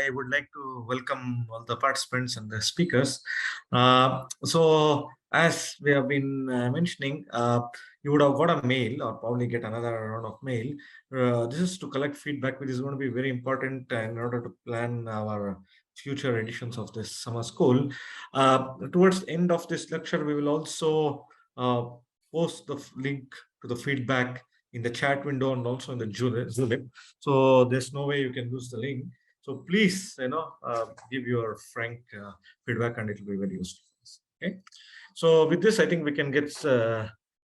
I would like to welcome all the participants and the speakers. So, as we have been mentioning, you would have got a mail or probably get another round of mail. This is to collect feedback, which is going to be very important in order to plan our future editions of this summer school. Towards the end of this lecture, we will also post the link to the feedback in the chat window and also in the Zoom. So there's no way you can lose the link. So please, give your frank feedback, and it will be very useful. Okay. So with this, I think we can get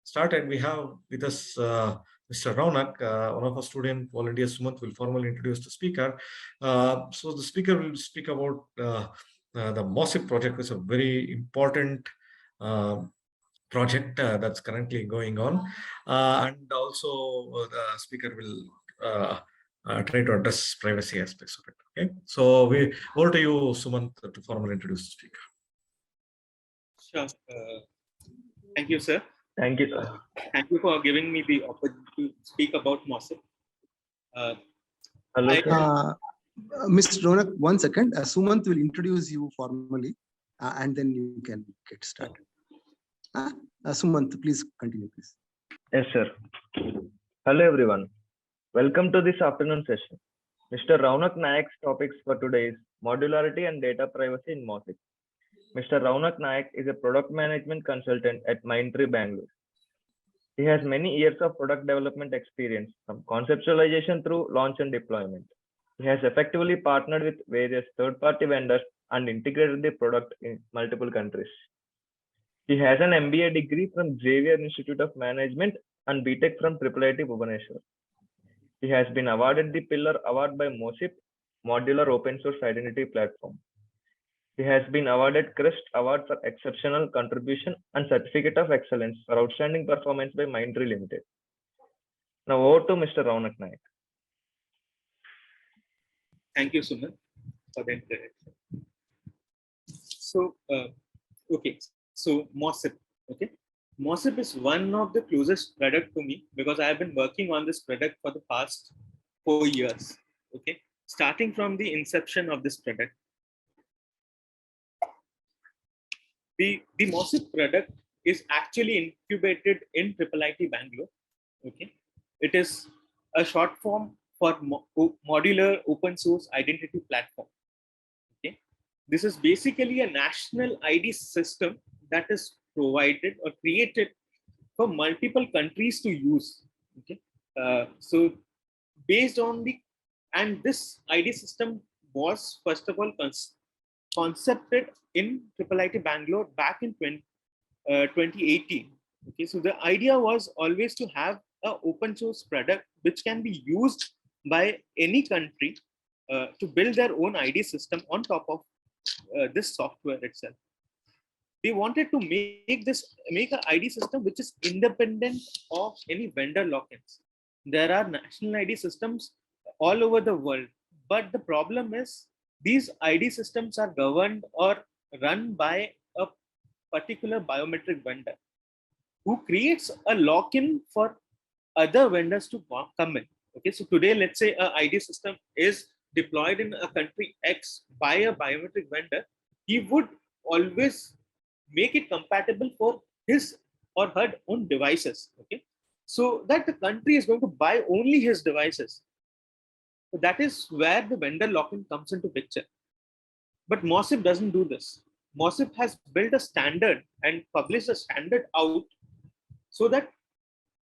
started. We have with us Mr. Rounak, one of our student volunteers. Sumant will formally introduce the speaker. So the speaker will speak about the MOSIP project, which is a very important project that's currently going on, and also the speaker will try to address privacy aspects of it. Okay, so over to you, Sumant, to formally introduce the speaker. Sure. Thank you, sir. Thank you, sir. Thank you for giving me the opportunity to speak about MOSIP. Hello, Mr. Rounak, 1 second. Sumant will introduce you formally, and then you can get started. Sumant, please continue, please. Yes, sir. Hello, everyone. Welcome to this afternoon session. Mr. Rounak Nayak's topics for today is modularity and data privacy in MOSIP. Mr. Rounak Nayak is a product management consultant at IIIT Bangalore. He has many years of product development experience from conceptualization through launch and deployment. He has effectively partnered with various third-party vendors and integrated the product in multiple countries. He has an MBA degree from Xavier Institute of Management and BTech from IIIT Bhubaneswar. He has been awarded the Pillar Award by MOSIP, Modular Open Source Identity Platform. He has been awarded CREST Award for Exceptional Contribution and Certificate of Excellence for Outstanding Performance by Mindtree Limited. Now over to Mr. Rounak Nayak. Thank you, Sumant, for the introduction. So, okay. So MOSIP, okay. MOSIP is one of the closest product to me because I have been working on this product for the past 4 years, okay. Starting from the inception of this product. The MOSIP product is actually incubated in IIIT Bangalore, okay. It is a short form for Modular Open Source Identity Platform, okay. This is basically a national ID system that is provided or created for multiple countries to use. Okay, so based on this ID system was first of all concepted in IIIT Bangalore back in 2018. Okay, so the idea was always to have an open source product which can be used by any country to build their own ID system on top of this software itself. They wanted to make an ID system which is independent of any vendor lock-ins. There are national ID systems all over the world, but the problem is these ID systems are governed or run by a particular biometric vendor who creates a lock-in for other vendors to come in. Okay, so today, let's say an ID system is deployed in a country X by a biometric vendor, he would always make it compatible for his or her own devices, okay, so that the country is going to buy only his devices. So that is where the vendor lock-in comes into picture. But MOSIP doesn't do this. MOSIP has built a standard and published a standard out so that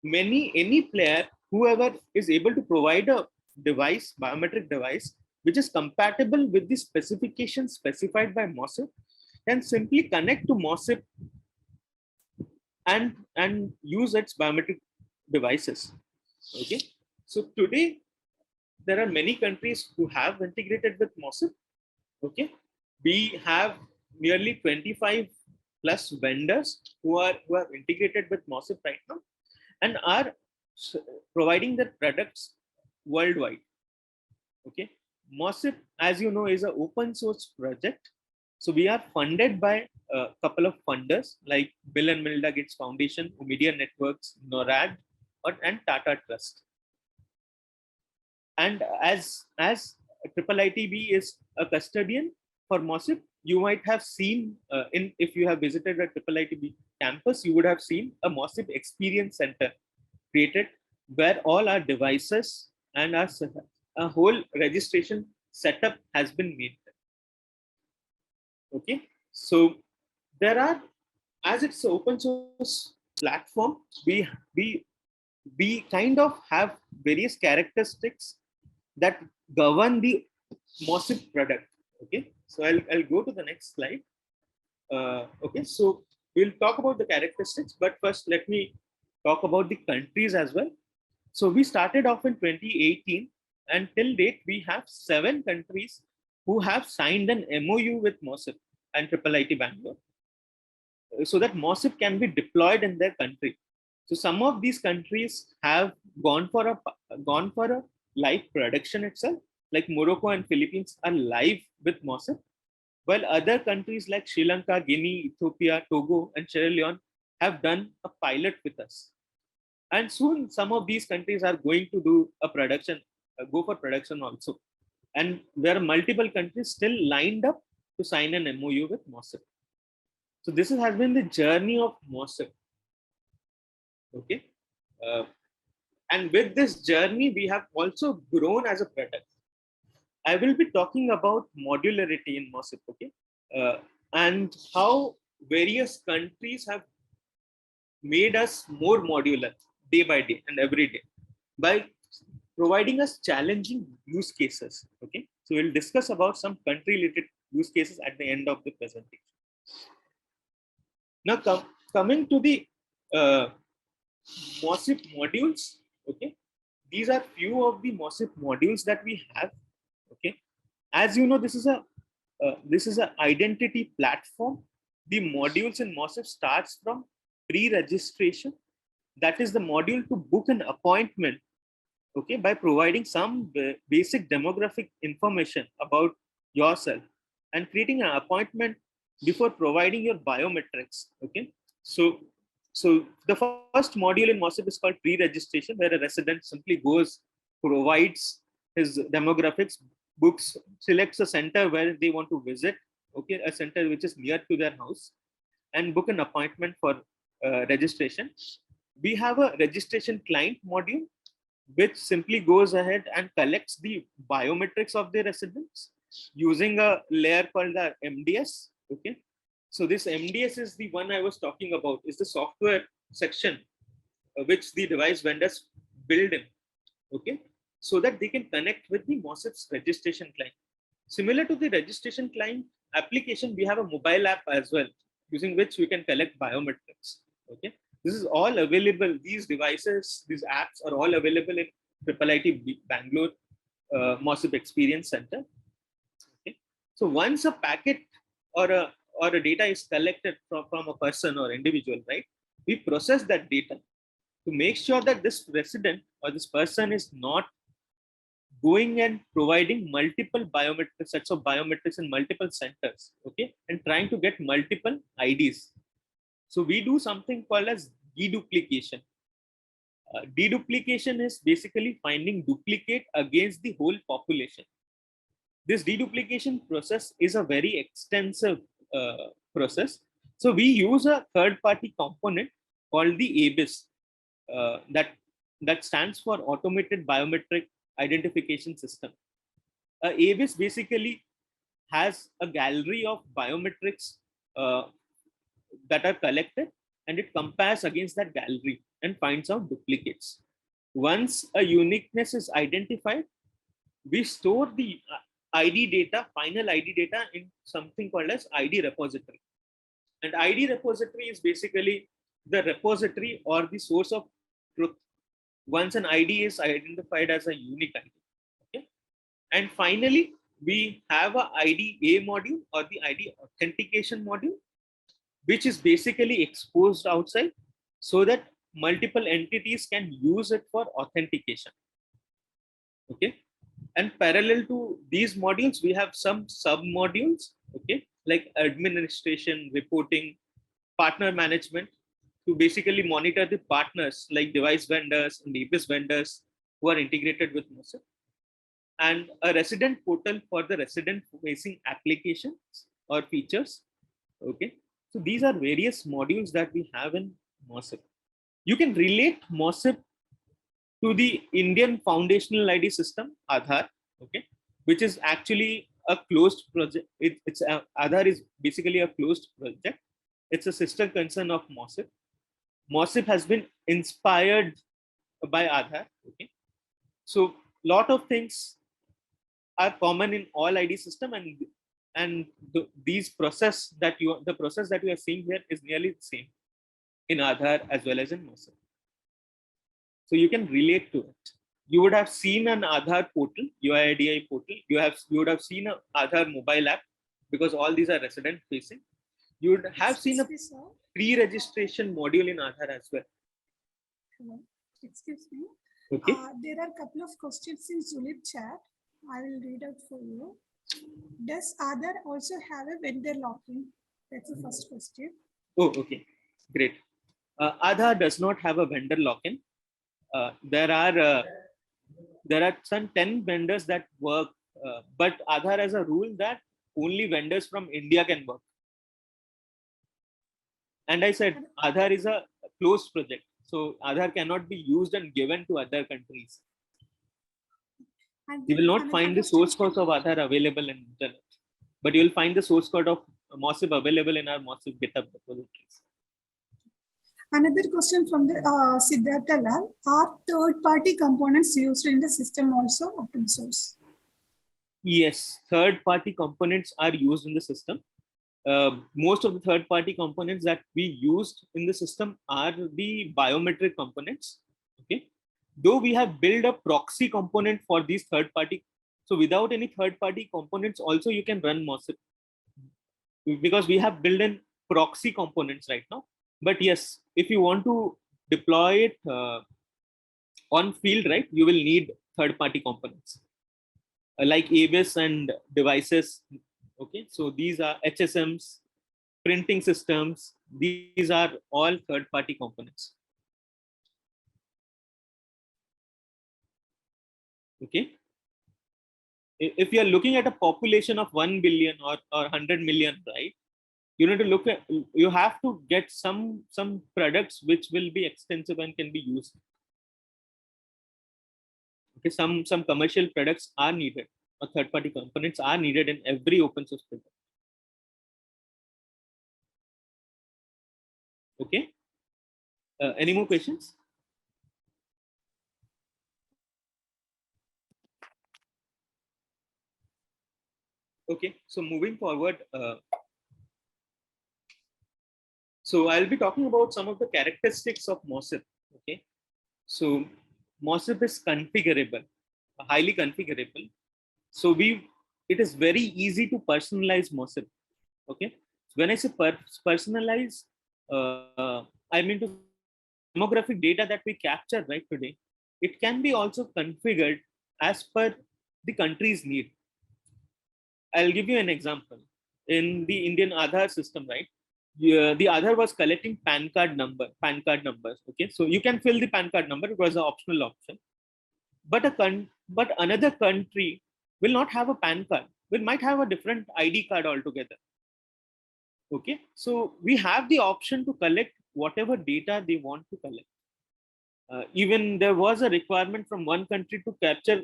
any player, whoever is able to provide a device, biometric device, which is compatible with the specifications specified by MOSIP, can simply connect to MOSIP and use its biometric devices. Okay, so today there are many countries who have integrated with MOSIP. Okay, we have nearly 25 plus vendors who are integrated with MOSIP right now and are providing their products worldwide. Okay, MOSIP, as you know, is an open source project. So we are funded by a couple of funders like Bill and Melinda Gates Foundation, Media Networks, NORAD, and Tata Trust. And as IIITB is a custodian for MOSIP. You might have seen if you have visited a IIITB campus, you would have seen a MOSIP experience center created where all our devices and a whole registration setup has been made. Okay, so there are, as it's an open source platform, we kind of have various characteristics that govern the MOSIP product. Okay, so I'll go to the next slide. Okay, so we'll talk about the characteristics, but first let me talk about the countries as well. So we started off in 2018, and till date we have 7 countries who have signed an MOU with MOSIP and IIIT Bangalore, so that MOSIP can be deployed in their country. So some of these countries have gone for a live production itself, like Morocco and Philippines are live with MOSIP, while other countries like Sri Lanka, Guinea, Ethiopia, Togo, and Sierra Leone have done a pilot with us. And soon some of these countries are going to do a production, go for production also. And there are multiple countries still lined up to sign an MOU with MOSIP. So this has been the journey of MOSIP. Okay. And with this journey, we have also grown as a product. I will be talking about modularity in MOSIP, okay? And how various countries have made us more modular day by day and every day by providing us challenging use cases. Okay, so we'll discuss about some country related use cases at the end of the presentation. Now coming to the MOSIP modules. Okay, these are few of the MOSIP modules that we have. Okay, as you know, this is a identity platform. The modules in MOSIP starts from pre-registration. That is the module to book an appointment, okay, by providing some basic demographic information about yourself and creating an appointment before providing your biometrics. Okay, so the first module in MOSIP is called pre-registration, where a resident simply goes, provides his demographics, books, selects a center where they want to visit, okay, a center which is near to their house, and book an appointment for registration. We have a registration client module, which simply goes ahead and collects the biometrics of the residents using a layer called the MDS. Okay, so this MDS is the one I was talking about, is the software section which the device vendors build in. Okay, so that they can connect with the MOSIP's registration client. Similar to the registration client application, we have a mobile app as well, using which we can collect biometrics. Okay, this is all available. These devices, these apps are all available in IIIT Bangalore MOSIP Experience Center. Okay, so once a packet or a data is collected from a person or individual, right, we process that data to make sure that this resident or this person is not going and providing multiple sets of biometrics in multiple centers, okay, and trying to get multiple IDs. So we do something called as deduplication. Deduplication is basically finding duplicate against the whole population. This deduplication process is a very extensive process. So we use a third-party component called the ABIS, that stands for Automated Biometric Identification System. ABIS basically has a gallery of biometrics that are collected, and it compares against that gallery and finds out duplicates. Once a uniqueness is identified, we store the ID data, final ID data, in something called as ID repository. And ID repository is basically the repository or the source of truth once an ID is identified as a unique ID. Okay? And finally, we have a IDA module or the ID authentication module, which is basically exposed outside so that multiple entities can use it for authentication. Okay, and parallel to these modules, we have some sub modules, okay, like administration, reporting, partner management, to basically monitor the partners like device vendors and ABIS vendors who are integrated with MOSIP. and a resident portal for the resident facing applications or features. Okay, so these are various modules that we have in MOSIP. You can relate MOSIP to the Indian foundational ID system, Aadhaar, okay, which is actually a closed project. Aadhaar is basically a closed project. It's a sister concern of MOSIP. MOSIP has been inspired by Aadhaar. Okay, so lot of things are common in all ID system, and the process that you are seeing here is nearly the same in Aadhaar as well as in MOSIP. So you can relate to it. You would have seen an Aadhaar portal, UIDAI portal. You would have seen an Aadhaar mobile app, because all these are resident facing. You would have seen a pre-registration module in Aadhaar as well. Hello. Excuse me. Okay. There are a couple of questions in Zulip chat. I will read out for you. Does Aadhaar also have a vendor lock-in? That's the first question. Oh, okay. Great. Aadhaar does not have a vendor lock-in. There are some 10 vendors that work, but Aadhaar has a rule that only vendors from India can work. And I said Aadhaar is a closed project, so Aadhaar cannot be used and given to other countries. You will not find the source code of Aadhaar available in internet, but you will find the source code of MOSIP available in our MOSIP GitHub repositories. Another question from the Siddhartha Lal. Are third-party components used in the system also open source? Yes, third-party components are used in the system. Most of the third-party components that we used in the system are the biometric components. Okay, though we have built a proxy component for these third-party. So without any third-party components, also you can run MOSIP, because we have built in proxy components right now. But yes, if you want to deploy it on field, right, you will need third-party components like ABIS and devices. Okay, so these are HSMs, printing systems. These are all third-party components. Okay, if you are looking at a population of 1 billion or 100 million, right? You need to look at, you have to get some products which will be extensive and can be used. Okay, some commercial products are needed, or third-party components are needed in every open source project. Okay, any more questions? Okay, so moving forward, so I'll be talking about some of the characteristics of MOSIP. Okay, so MOSIP is configurable, highly configurable. So it is very easy to personalize MOSIP. Okay, when I say personalize, I mean to demographic data that we capture right today, it can be also configured as per the country's need. I'll give you an example. In the Indian Aadhaar system, right? The Aadhaar was collecting PAN card numbers. Okay, so you can fill the PAN card number. It was an optional option. But another country will not have a PAN card. We might have a different ID card altogether. Okay, so we have the option to collect whatever data they want to collect. Even there was a requirement from one country to capture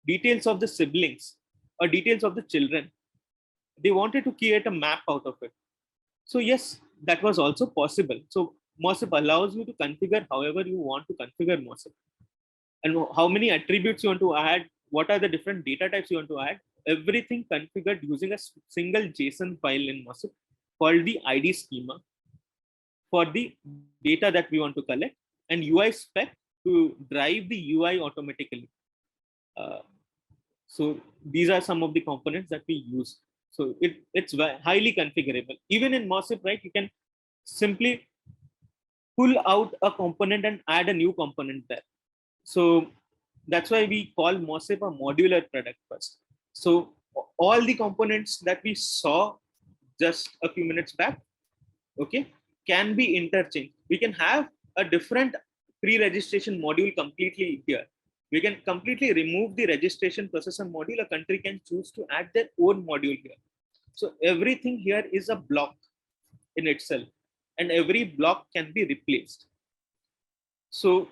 details of the siblings or details of the children. They wanted to create a map out of it. So yes, that was also possible. So MOSIP allows you to configure however you want to configure MOSIP. And how many attributes you want to add, what are the different data types you want to add, everything configured using a single JSON file in MOSIP called the ID schema for the data that we want to collect, and UI spec to drive the UI automatically. So these are some of the components that we use. So it's highly configurable. Even in MOSIP, right, you can simply pull out a component and add a new component there. So that's why we call MOSIP a modular product first. So all the components that we saw just a few minutes back, okay, can be interchanged. We can have a different pre-registration module completely here. We can completely remove the registration process and module. A country can choose to add their own module here. So everything here is a block in itself, and every block can be replaced. So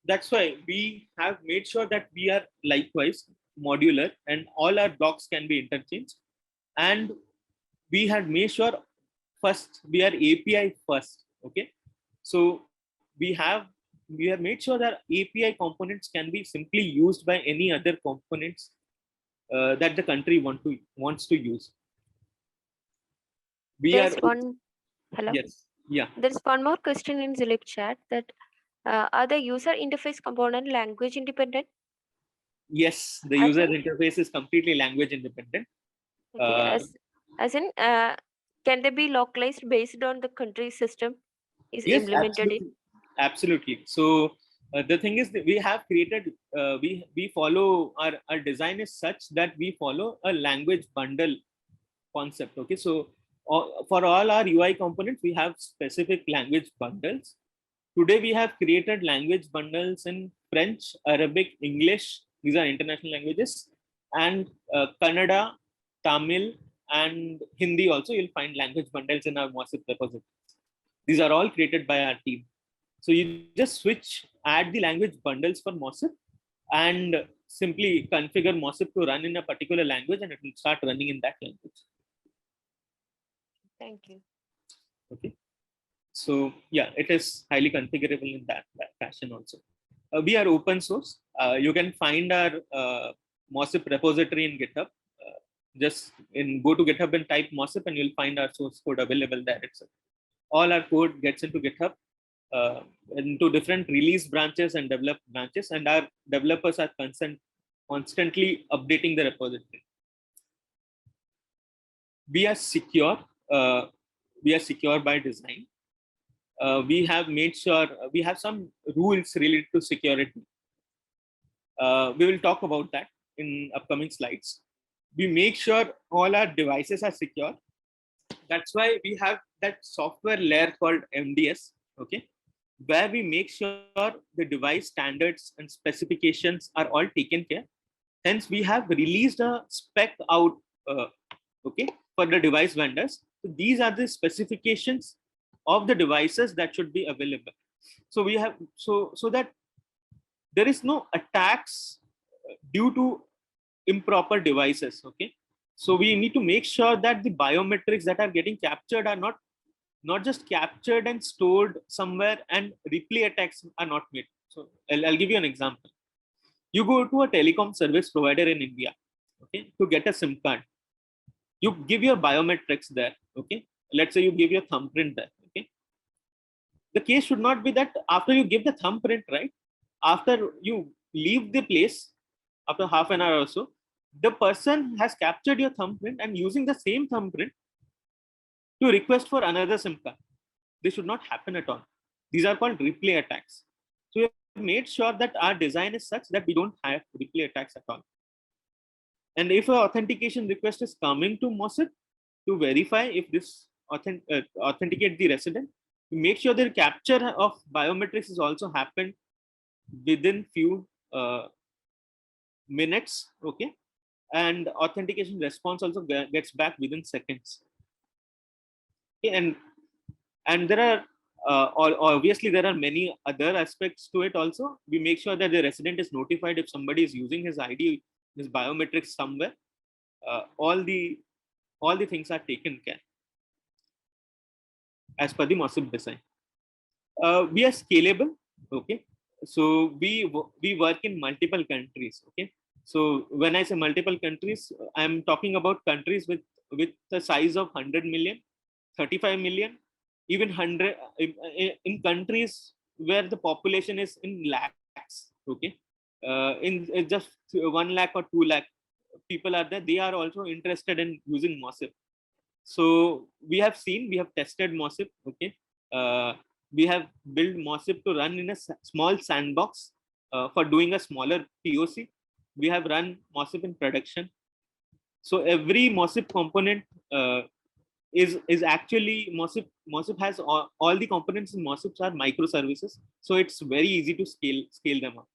that's why we have made sure that we are likewise modular and all our blocks can be interchanged. And we had made sure first we are API first. Okay. So we have made sure that API components can be simply used by any other components that the country wants to use. There's one. Hello. Yes. Yeah. There's one more question in Zulip chat that are the user interface component language independent? Yes, the user interface is completely language independent. Okay. As in, can they be localized based on the country system is Yes, implemented absolutely. Absolutely. So the thing is that we have created, we follow our design is such that we follow a language bundle concept. Okay, so for all our UI components, we have specific language bundles. Today we have created language bundles in French, Arabic, English. These are international languages, and Kannada, Tamil, and Hindi also. You'll find language bundles in our MOSIP repository. These are all created by our team. So you just add the language bundles for MOSIP, and simply configure MOSIP to run in a particular language, and it will start running in that language. Thank you. Okay. So yeah, it is highly configurable in that fashion also. We are open source. You can find our MOSIP repository in GitHub. Just go to GitHub and type MOSIP, and you'll find our source code available there itself. All our code gets into GitHub, into different release branches and develop branches, and our developers are constantly updating the repository. We are secure. We are secure by design. We have made sure we have some rules related to security. We will talk about that in upcoming slides. We make sure all our devices are secure. That's why we have that software layer called MDS, okay, where we make sure the device standards and specifications are all taken care. Hence, we have released a spec out, okay, for the device vendors. So these are the specifications of the devices that should be available. So we have so that there is no attacks due to improper devices. Okay, so we need to make sure that the biometrics that are getting captured are not just captured and stored somewhere, and replay attacks are not made. So I'll give you an example. You go to a telecom service provider in India, okay, to get a SIM card. You give your biometrics there, okay. Let's say you give your thumbprint there, okay. The case should not be that after you give the thumbprint, right, after you leave the place, after half an hour or so, the person has captured your thumbprint and using the same thumbprint to request for another SIM card. This should not happen at all. These are called replay attacks. So we have made sure that our design is such that we don't have replay attacks at all. And if an authentication request is coming to MOSIP to verify if this authenticate the resident, we make sure the capture of biometrics is also happened within few minutes, okay, and authentication response also gets back within seconds. Okay, and there are obviously there are many other aspects to it also. We make sure that the resident is notified if somebody is using his ID, his biometrics somewhere. All the things are taken care as per the MOSIP design. We are scalable, okay. So we work in multiple countries, okay. So when I say multiple countries, I'm talking about countries with the size of 100 million, 35 million, even 100 in countries where the population is in lakhs, okay. In just 1 lakh or 2 lakh people are there, they are also interested in using MOSIP. So we have tested MOSIP, okay. We have built MOSIP to run in a small sandbox for doing a smaller POC. We have run MOSIP in production. So every MOSIP component is actually MOSIP has all the components in MOSIP are microservices. So it's very easy to scale them up.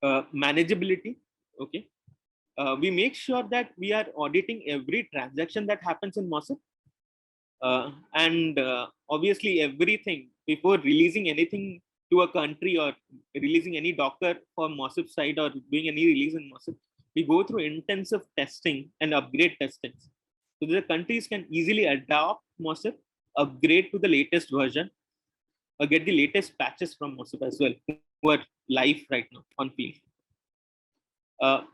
manageability. Okay. We make sure that we are auditing every transaction that happens in MOSIP. And obviously everything before releasing anything to a country or releasing any Docker for MOSIP side or doing any release in MOSIP, we go through intensive testing and upgrade testing. So the countries can easily adopt MOSIP, upgrade to the latest version, or get the latest patches from MOSIP as well, who are live right now on field.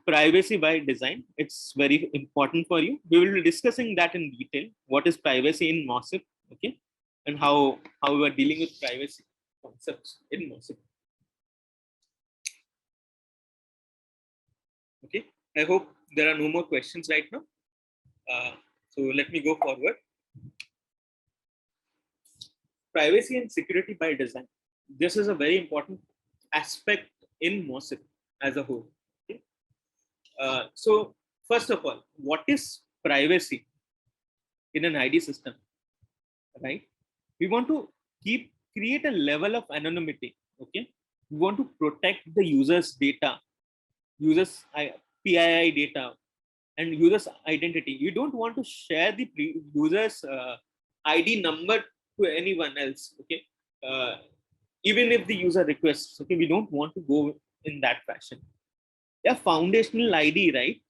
Privacy by design, it's very important for you. We will be discussing that in detail. What is privacy in MOSIP, okay, and how we are dealing with privacy concepts in MOSIP. Okay, I hope there are no more questions right now. So let me go forward. Privacy and security by design. This is a very important aspect in MOSIP as a whole. Okay? So first of all, what is privacy in an ID system? Right? We want to create a level of anonymity. Okay, we want to protect the user's data, user's PII data, and user's identity. You don't want to share the user's ID number to anyone else. Okay, even if the user requests. Okay, we don't want to go in that fashion. A foundational ID, right,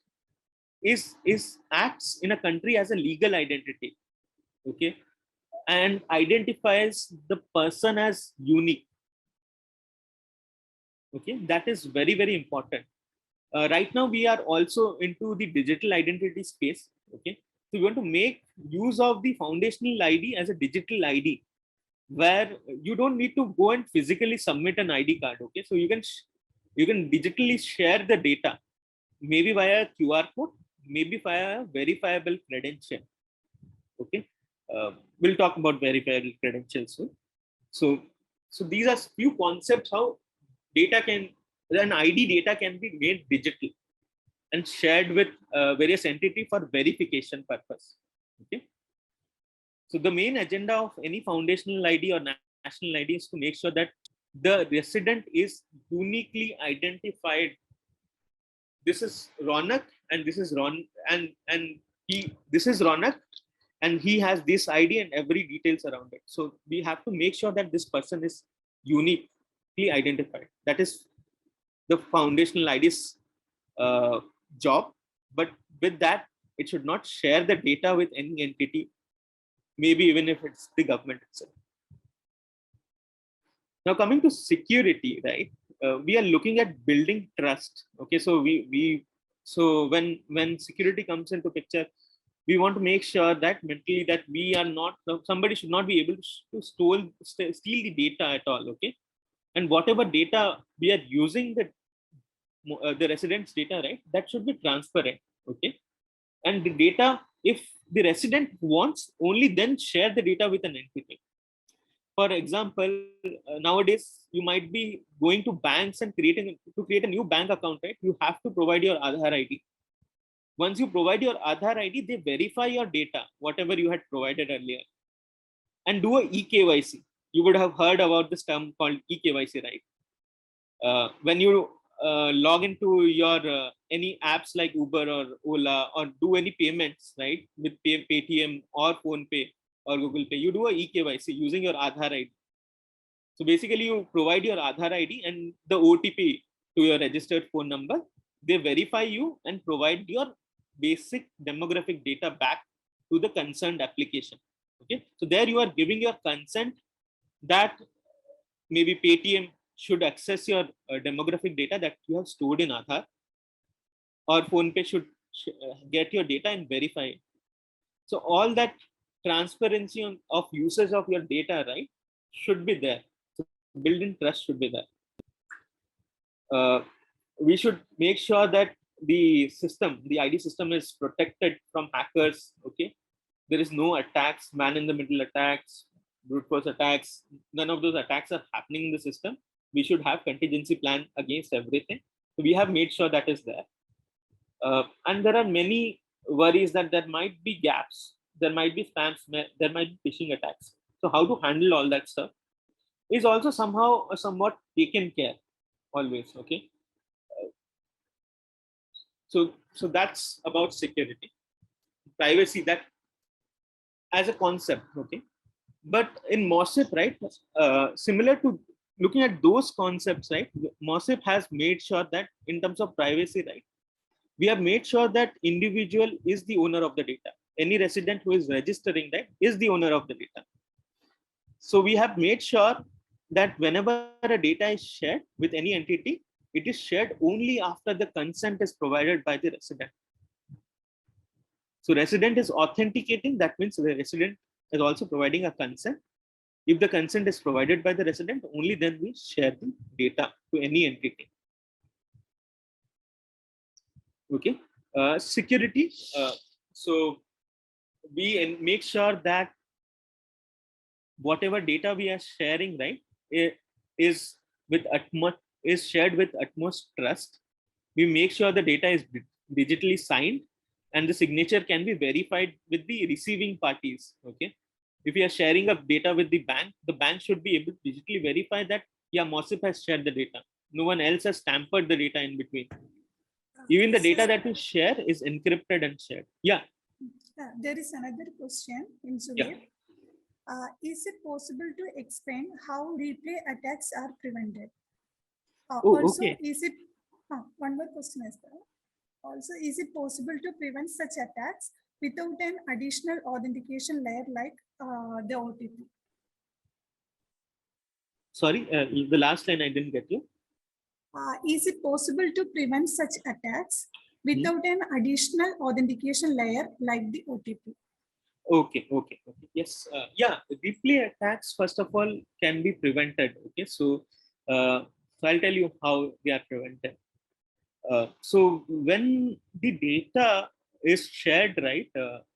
is acts in a country as a legal identity. Okay, and identifies the person as unique. Okay, that is very, very important. Right now, we are also into the digital identity space. Okay, so we want to make use of the foundational ID as a digital ID, where you don't need to go and physically submit an ID card. Okay, so you can digitally share the data, maybe via QR code, maybe via verifiable credential. Okay, we'll talk about verifiable credentials soon. So these are few concepts how an ID data can be made digital and shared with various entities for verification purpose. Okay. So the main agenda of any foundational ID or national ID is to make sure that the resident is uniquely identified. This is Rounak, and this is this is Rounak, and he has this ID and every details around it. So we have to make sure that this person is uniquely identified. That is the foundational ID's job. But with that, it should not share the data with any entity, maybe even if it's the government itself. Now coming to security, right? We are looking at building trust. Okay, so so when security comes into picture, we want to make sure that mentally that we are not, somebody should not be able to steal the data at all. Okay, and whatever data we are using, the resident's data, right, that should be transparent. Okay, and the data, if the resident wants, only then share the data with an entity. For example, nowadays you might be going to banks and create a new bank account, right? You have to provide your Aadhaar ID. Once you provide your Aadhaar ID, they verify your data, whatever you had provided earlier, and do a eKYC. You would have heard about this term called eKYC, right? When you log into your any apps like Uber or Ola, or do any payments, right, with Paytm or PhonePe or Google Pay, you do a eKYC using your Aadhaar ID. So basically, you provide your Aadhaar ID and the OTP to your registered phone number. They verify you and provide your basic demographic data back to the concerned application. Okay, so there you are giving your consent that maybe Paytm should access your demographic data that you have stored in Aadhaar, or PhonePe should get your data and verify it. So all that transparency of usage of your data, right, should be there. So built-in trust should be there. We should make sure that the ID system is protected from hackers. Okay, there is no attacks, man-in-the-middle attacks, brute force attacks. None of those attacks are happening in the system. We should have contingency plan against everything. So we have made sure that is there. And there are many worries that there might be gaps, there might be spams, there might be phishing attacks. So how to handle all that stuff is also somewhat taken care always. Okay, So that's about security, privacy, that as a concept. Okay. But in MOSIP, right, similar to looking at those concepts, right, MOSIP has made sure that in terms of privacy, right, we have made sure that individual is the owner of the data. Any resident who is registering that is the owner of the data. So we have made sure that whenever a data is shared with any entity, it is shared only after the consent is provided by the resident. So resident is authenticating, that means the resident is also providing a consent. If the consent is provided by the resident, only then we share the data to any entity. Okay. Security. So we make sure that whatever data we are sharing, right, is shared with utmost trust. We make sure the data is digitally signed and the signature can be verified with the receiving parties. Okay. If we are sharing of data with the bank should be able to digitally verify that, yeah, MOSIP has shared the data. No one else has tampered the data in between. Even the data that we share is encrypted and shared. Yeah. There is another question in Zulip. Yeah. Is it possible to explain how replay attacks are prevented? Oh, also, okay. is it one more question is there? Also, is it possible to prevent such attacks without an additional authentication layer like the OTP? Sorry, the last line I didn't get you. Is it possible to prevent such attacks without an additional authentication layer like the OTP? Okay. Yes. Yeah, replay attacks, first of all, can be prevented. Okay. So I'll tell you how they are prevented. So when the data is shared, right,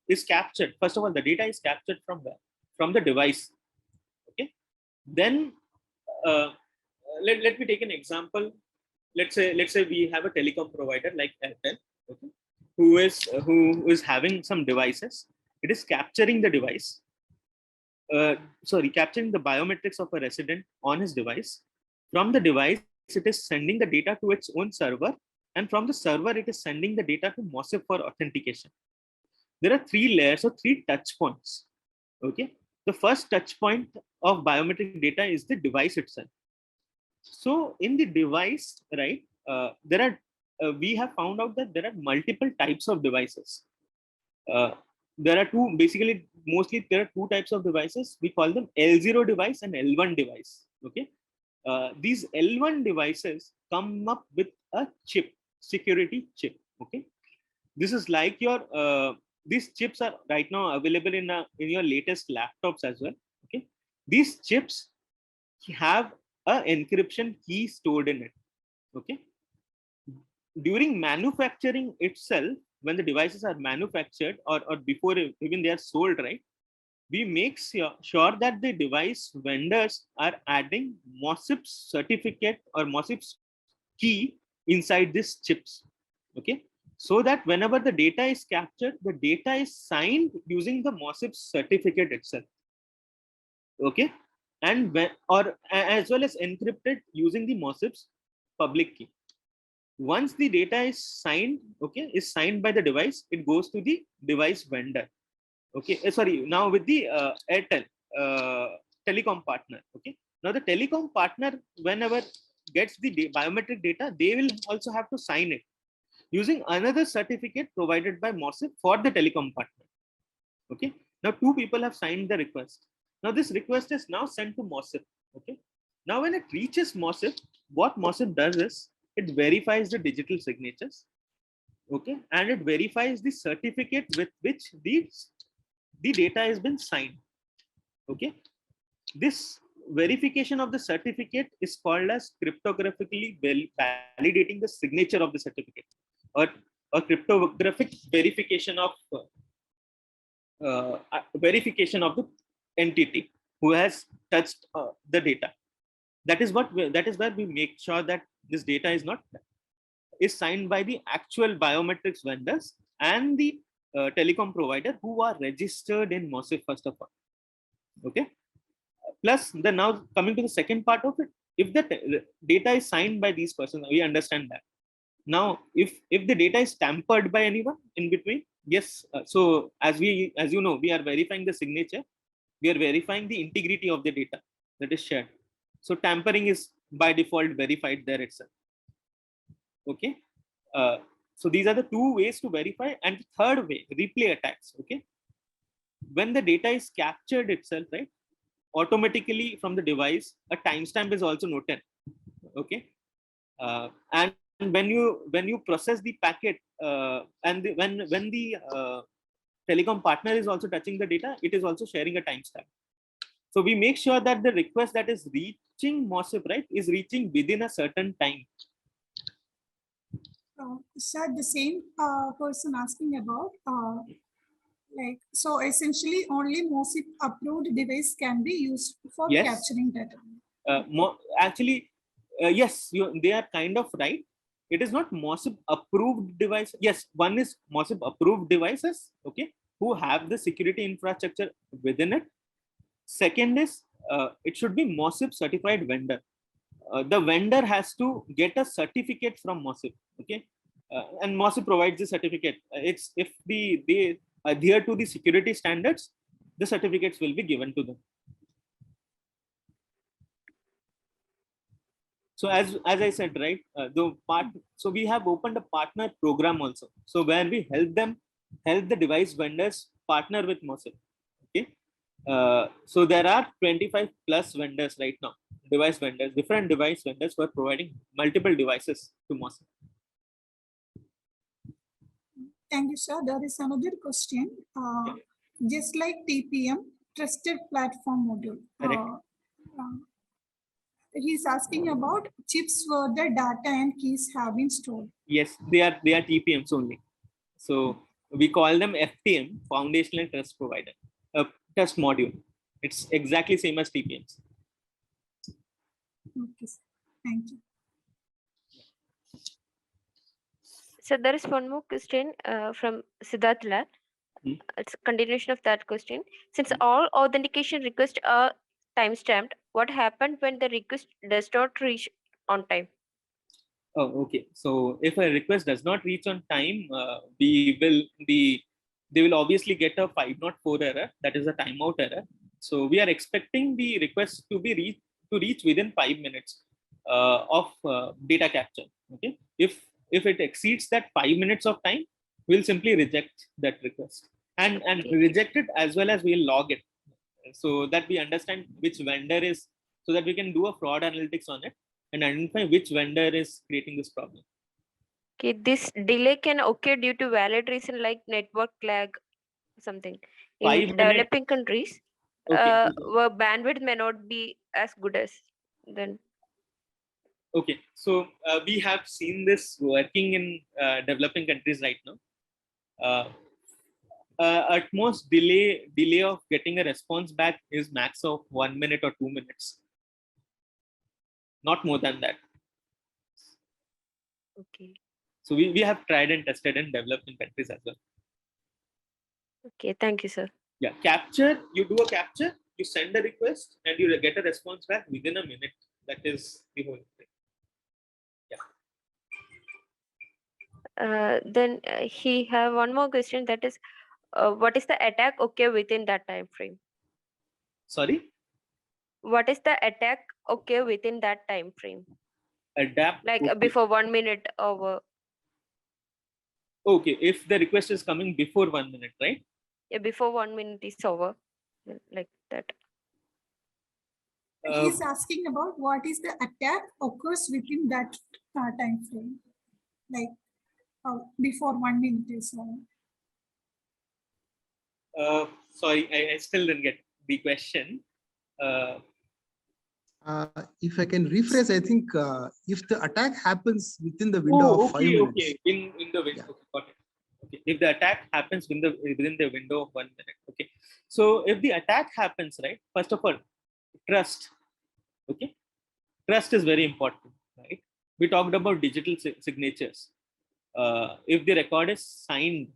is captured, first of all, the data is captured from where? From the device. Okay. Then let me take an example. Let's say we have a telecom provider like Airtel, okay, who is having some devices. It is capturing the device. Capturing the biometrics of a resident on his device. From the device, it is sending the data to its own server, and from the server, it is sending the data to MOSIP for authentication. There are 3 layers or 3 touch points. Okay, the first touch point of biometric data is the device itself. So in the device, right, we have found out that there are multiple types of devices. There are mostly there are 2 types of devices. We call them L0 device and L1 device. Okay. These L1 devices come up with a chip, security chip. Okay. This is like your, these chips are right now available in your latest laptops as well. Okay. These chips have an encryption key stored in it. Okay. During manufacturing itself, when the devices are manufactured or before even they are sold, right, we make sure that the device vendors are adding MOSIP certificate or MOSIP key inside these chips. Okay. So that whenever the data is captured, the data is signed using the MOSIP certificate itself. Okay. And as well as encrypted using the MOSIP's public key. Once the data is signed, okay, is signed by the device, it goes to the device vendor. Okay, now with the Airtel telecom partner. Okay, now the telecom partner, whenever gets the biometric data, they will also have to sign it using another certificate provided by MOSIP for the telecom partner. Okay, now 2 people have signed the request. Now this request is now sent to MOSIP. Okay, now when it reaches MOSIP, what MOSIP does is it verifies the digital signatures. Okay, and it verifies the certificate with which the data has been signed. Okay, this verification of the certificate is called as cryptographically validating the signature of the certificate, or a cryptographic verification of the entity who has touched the data. That is where we make sure that this data is signed by the actual biometrics vendors and the telecom provider who are registered in MOSIP first of all. Okay. Plus, now coming to the second part of it, if the data is signed by these persons, we understand that. Now, if the data is tampered by anyone in between, yes. So as you know, we are verifying the signature. We are verifying the integrity of the data that is shared. So tampering is by default verified there itself. Okay. So these are the two ways to verify. And the third way, replay attacks. Okay. When the data is captured itself, right, automatically from the device, a timestamp is also noted. Okay. And when you process the packet, and when the telecom partner is also touching the data, it is also sharing a timestamp. So we make sure that the request that is reaching MOSIP, right, is reaching within a certain time. Sir, the same person asking about like, so essentially only MOSIP approved device can be used for Yes. capturing data. Actually, yes, they are kind of right. It is not MOSIP approved device. Yes, one is MOSIP approved devices, okay, who have the security infrastructure within it. Second is it should be MOSIP certified vendor. The vendor has to get a certificate from MOSIP, okay, and MOSIP provides the certificate. It's if they adhere to the security standards, the certificates will be given to them. So as I said, right, so we have opened a partner program also. So where we help the device vendors partner with MOSIP. Okay. So there are 25 plus vendors right now, different device vendors who are providing multiple devices to MOSIP. Thank you, sir. There is another question. Just like TPM, trusted platform module. He's asking about chips where the data and keys have been stored. Yes, they are TPMs only. So we call them FTM, foundational trust provider, trust module. It's exactly same as TPMs. Okay, thank you. So there is one more question from Siddharth Lal. It's a continuation of that question. Since all authentication requests are timestamped, what happened when the request does not reach on time? Oh, okay. So if a request does not reach on time, they will obviously get a 504 error. That is a timeout error. So we are expecting the request to reach within 5 minutes of data capture. Okay. If it exceeds that 5 minutes of time, we'll simply reject that request and reject it, as well as we'll log it, so that we understand which vendor is, so that we can do a fraud analytics on it and identify which vendor is creating this problem. Okay, this delay can occur due to valid reason like network lag, something. In developing countries, okay. where bandwidth may not be as good as then. Okay, so we have seen this working in developing countries right now. At most delay of getting a response back is max of 1 minute or 2 minutes, not more than that. Okay. So we have tried and tested in developing countries as well. Okay, thank you, sir. Yeah, capture, you do a capture, you send a request, and you get a response back within a minute. That is the whole thing. Yeah. Then he have one more question, that is, what is the attack okay within that time frame? Sorry? What is the attack okay within that time frame? Adapt. Like okay. before 1 minute over. Okay, if the request is coming before 1 minute, right? Yeah, before 1 minute is over, like that. He's asking about what is the attack occurs within that time frame, like before 1 minute is over. Sorry, I still didn't get the question. If I can rephrase, I think if the attack happens within the window of 5 minutes. Okay, in the window. Yeah. Okay, got it. Okay, if the attack happens within the window of 1 minute. Okay, so if the attack happens, right, first of all, trust. Okay, trust is very important, right? We talked about digital signatures. If the record is signed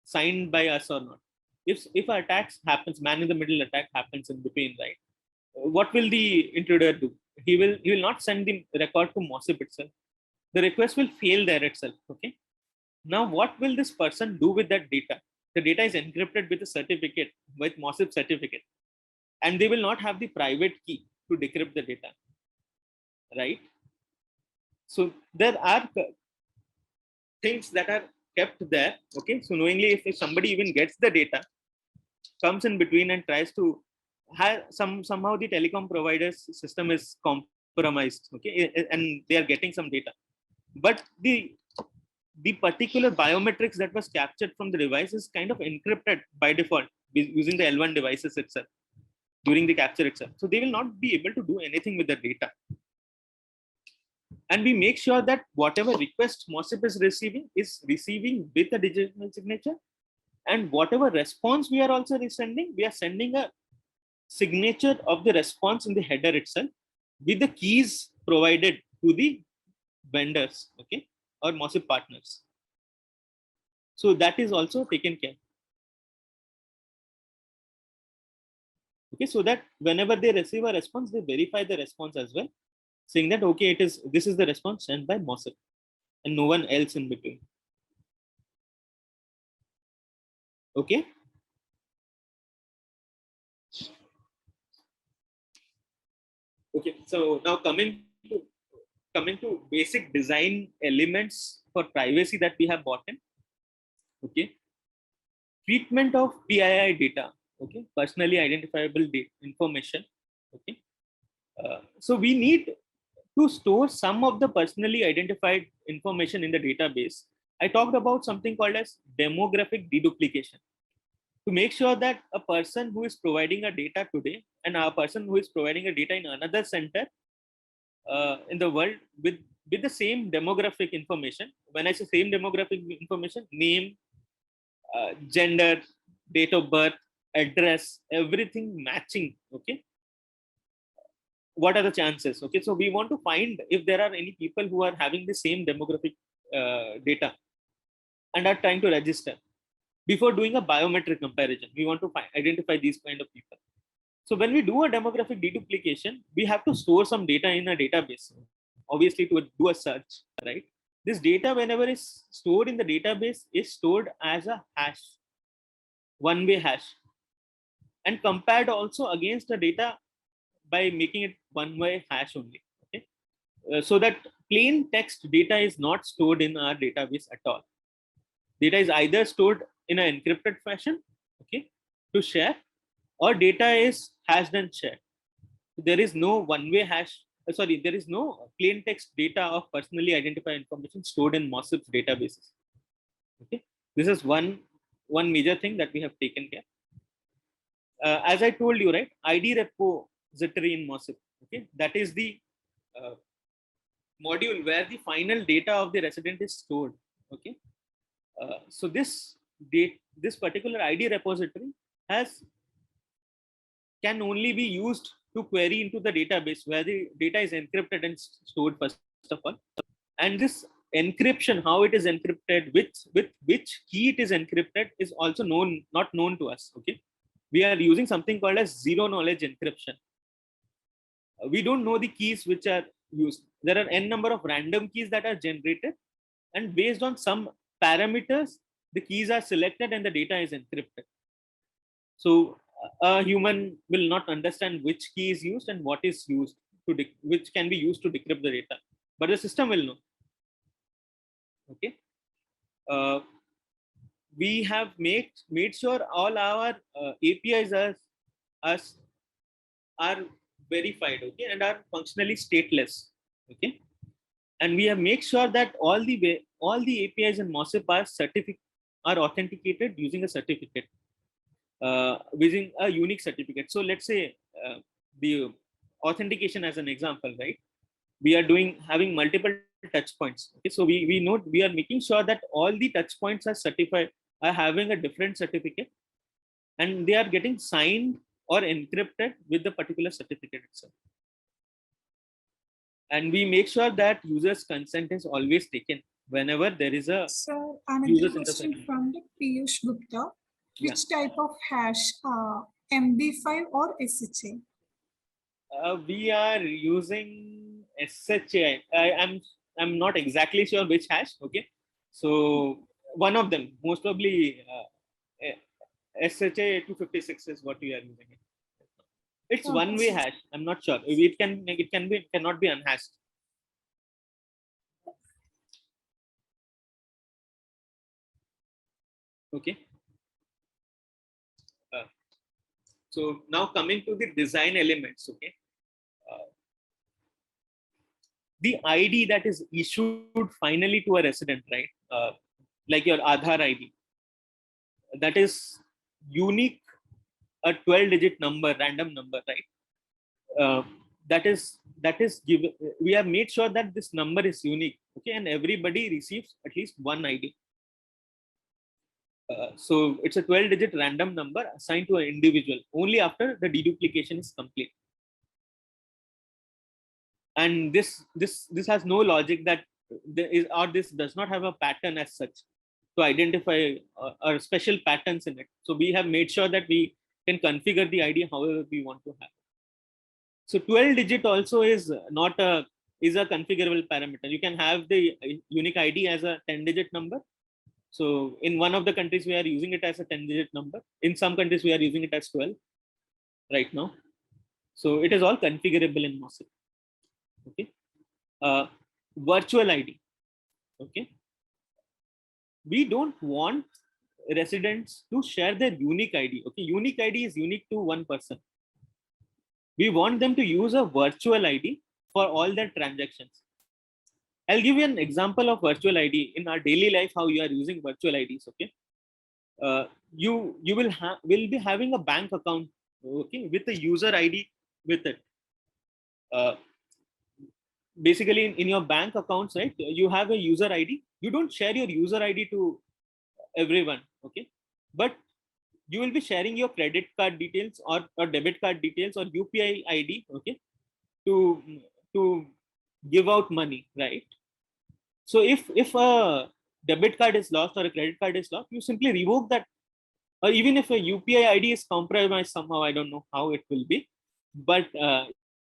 signed by us or not. If an attack happens, man in the middle attack happens in between, right? What will the intruder do? He will not send the record to MOSIP itself. the request will fail there itself. Okay. Now, what will this person do with that data? The data is encrypted with a certificate, with MOSIP certificate, and they will not have the private key to decrypt the data, right? So there are things that are kept there. Okay. So knowingly, if somebody even gets the data, comes in between and tries to have somehow the telecom provider's system is compromised. Okay. And they are getting some data, but the particular biometrics that was captured from the device is kind of encrypted by default using the L1 devices itself during the capture itself. So they will not be able to do anything with the data. And we make sure that whatever request MOSIP is receiving with a digital signature, and whatever response we are also sending, we are sending a signature of the response in the header itself with the keys provided to the vendors, okay, or MOSIP partners. So that is also taken care. Okay, so that whenever they receive a response, they verify the response as well, saying that okay, this is the response sent by MOSIP, and no one else in between. Okay. Okay. So now coming to basic design elements for privacy that we have brought in. Okay. Treatment of PII data. Okay. Personally identifiable data information. Okay. So we need to store some of the personally identified information in the database. I talked about something called as demographic deduplication, to make sure that a person who is providing a data today and a person who is providing a data in another center in the world with the same demographic information. When I say same demographic information, name, gender, date of birth, address, everything matching. Okay. What are the chances? Okay. So we want to find if there are any people who are having the same demographic data and are trying to register. Before doing a biometric comparison, we want to identify these kind of people. So when we do a demographic deduplication, we have to store some data in a database, obviously to do a search, right? This data, whenever is stored in the database, is stored as a hash, one-way hash, and compared also against the data by making it one-way hash only. Okay, so that plain text data is not stored in our database at all. Data is either stored in an encrypted fashion, okay, to share, or data is hashed and shared. There is no one-way hash. There is no plain text data of personally identified information stored in MOSIP databases. Okay, this is one major thing that we have taken care. As I told you, right, ID repository in MOSIP. Okay, that is the module where the final data of the resident is stored. Okay, so this particular ID repository can only be used to query into the database where the data is encrypted and stored first of all. And this encryption, how it is encrypted, with which key it is encrypted, is also not known to us. Okay, we are using something called as zero knowledge encryption. We don't know the keys which are used. There are n number of random keys that are generated, and based on some parameters, the keys are selected and the data is encrypted. So a human will not understand which key is used and what is used which can be used to decrypt the data, but the system will know. Okay. We have made sure all our APIs are verified, okay, and are functionally stateless. Okay, and we have made sure that all the APIs in MOSIP are authenticated using a certificate, using a unique certificate. So let's say the authentication as an example, right? We are having multiple touch points. Okay, so we are making sure that all the touch points are certified, are having a different certificate, and they are getting signed or encrypted with the particular certificate itself. And we make sure that users' consent is always taken whenever there is a another question from the Piyush Gupta. Which type of hash, MD5 or SHA? We are using SHA. I'm not exactly sure which hash. Okay, so one of them, most probably SHA 256 is what we are using. It's Okay. one-way hash. I'm not sure. It cannot be unhashed. Okay. So now coming to the design elements. Okay. The ID that is issued finally to a resident, right? Like your Aadhaar ID, that is unique, a 12-digit number, random number, right? That is given. We have made sure that this number is unique, okay, and everybody receives at least one ID. So it's a 12-digit random number assigned to an individual only after the deduplication is complete. And this has no logic that there is, or this does not have a pattern as such to identify or special patterns in it. So we have made sure that we can configure the ID however we want to have. So 12-digit also is not a configurable parameter. You can have the unique ID as a 10-digit number. So in one of the countries we are using it as a 10-digit number. In some countries we are using it as 12 right now. So it is all configurable in MOSIP. Okay. Virtual ID. Okay. We don't want residents to share their unique ID. Okay. Unique ID is unique to one person. We want them to use a virtual ID for all their transactions. I'll give you an example of virtual ID in our daily life, how you are using virtual IDs. Okay. You will be having a bank account, okay, with a user ID with it. Basically in your bank accounts, right, you have a user ID. You don't share your user ID to everyone, okay, but you will be sharing your credit card details or debit card details or UPI ID, okay, to give out money, right? So if a debit card is lost or a credit card is lost, you simply revoke that. Or even if a UPI ID is compromised somehow, I don't know how it will be, but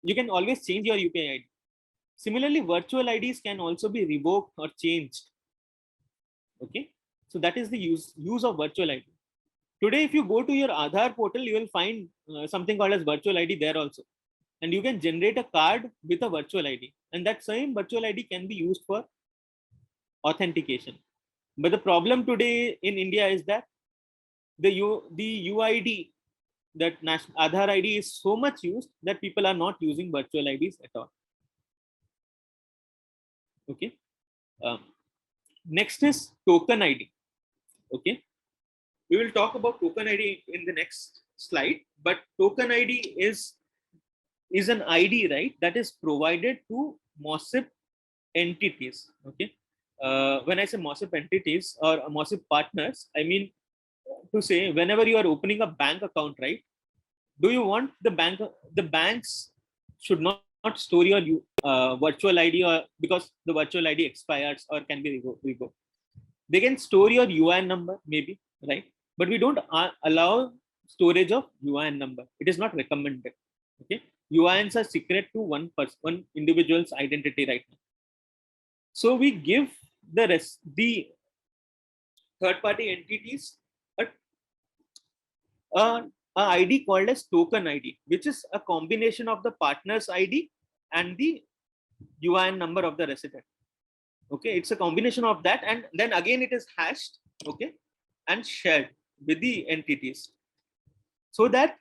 you can always change your UPI ID. Similarly, virtual IDs can also be revoked or changed. Okay, so that is the use of virtual ID. Today, if you go to your Aadhaar portal, you will find something called as virtual ID there also, and you can generate a card with a virtual ID, and that same virtual ID can be used for authentication. But the problem today in India is that the UID, that national Aadhaar ID, is so much used that people are not using virtual IDs at all. Okay. Next is token ID. Okay. We will talk about token ID in the next slide, but token ID is an ID, right, that is provided to MOSIP entities. Okay. When I say MOSIP entities or MOSIP partners, I mean to say whenever you are opening a bank account, right, do you want the banks should not store your virtual ID, or because the virtual ID expires or can be revoked. They can store your UIN number maybe, right? But we don't allow storage of UIN number. It is not recommended. Okay, UINs are secret to one individual's identity right now. So we give the third-party entities a ID called as token ID, which is a combination of the partner's ID and the UIN number of the resident. Okay, it's a combination of that, and then again it is hashed, okay, and shared with the entities. So that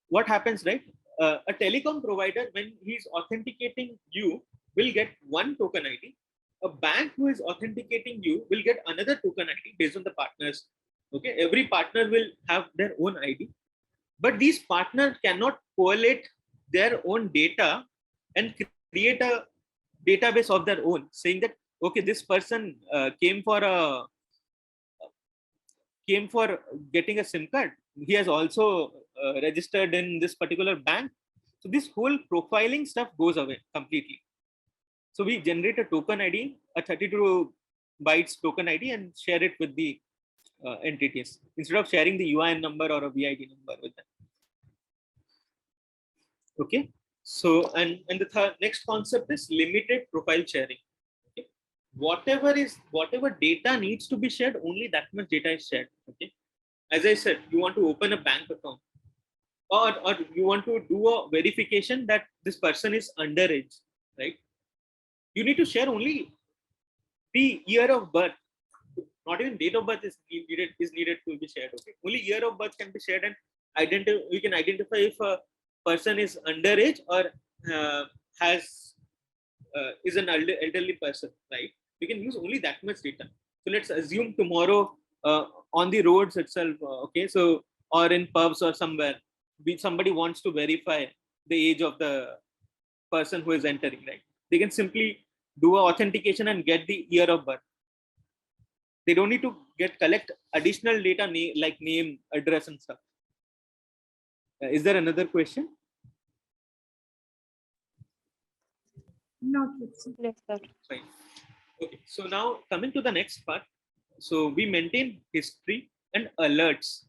what happens, right? A telecom provider, when he's authenticating you, will get one token ID. A bank who is authenticating you will get another token ID based on the partners. Okay, every partner will have their own ID, but these partners cannot correlate their own data and create a database of their own, saying that okay, this person came for getting a SIM card. He has also registered in this particular bank. So this whole profiling stuff goes away completely. So we generate a token ID, a 32 bytes token ID, and share it with the entities instead of sharing the UIN number or a VID number with them. Okay. So and the next concept is limited profile sharing. Okay. whatever data needs to be shared, only that much data is shared. Okay. As I said, you want to open a bank account, or you want to do a verification that this person is underage, right? You need to share only the year of birth. Not even date of birth is needed to be shared. Okay, only year of birth can be shared, and we can identify if a person is underage or has is an elderly person, right? We can use only that much data. So let's assume tomorrow on the roads itself, okay, so or in pubs or somewhere, somebody wants to verify the age of the person who is entering, right? They can simply do a authentication and get the year of birth. They don't need to collect additional data like name, address, and stuff. Is there another question? Not yet, sir. Yes, sir. Fine. Okay, so now coming to the next part. So we maintain history and alerts.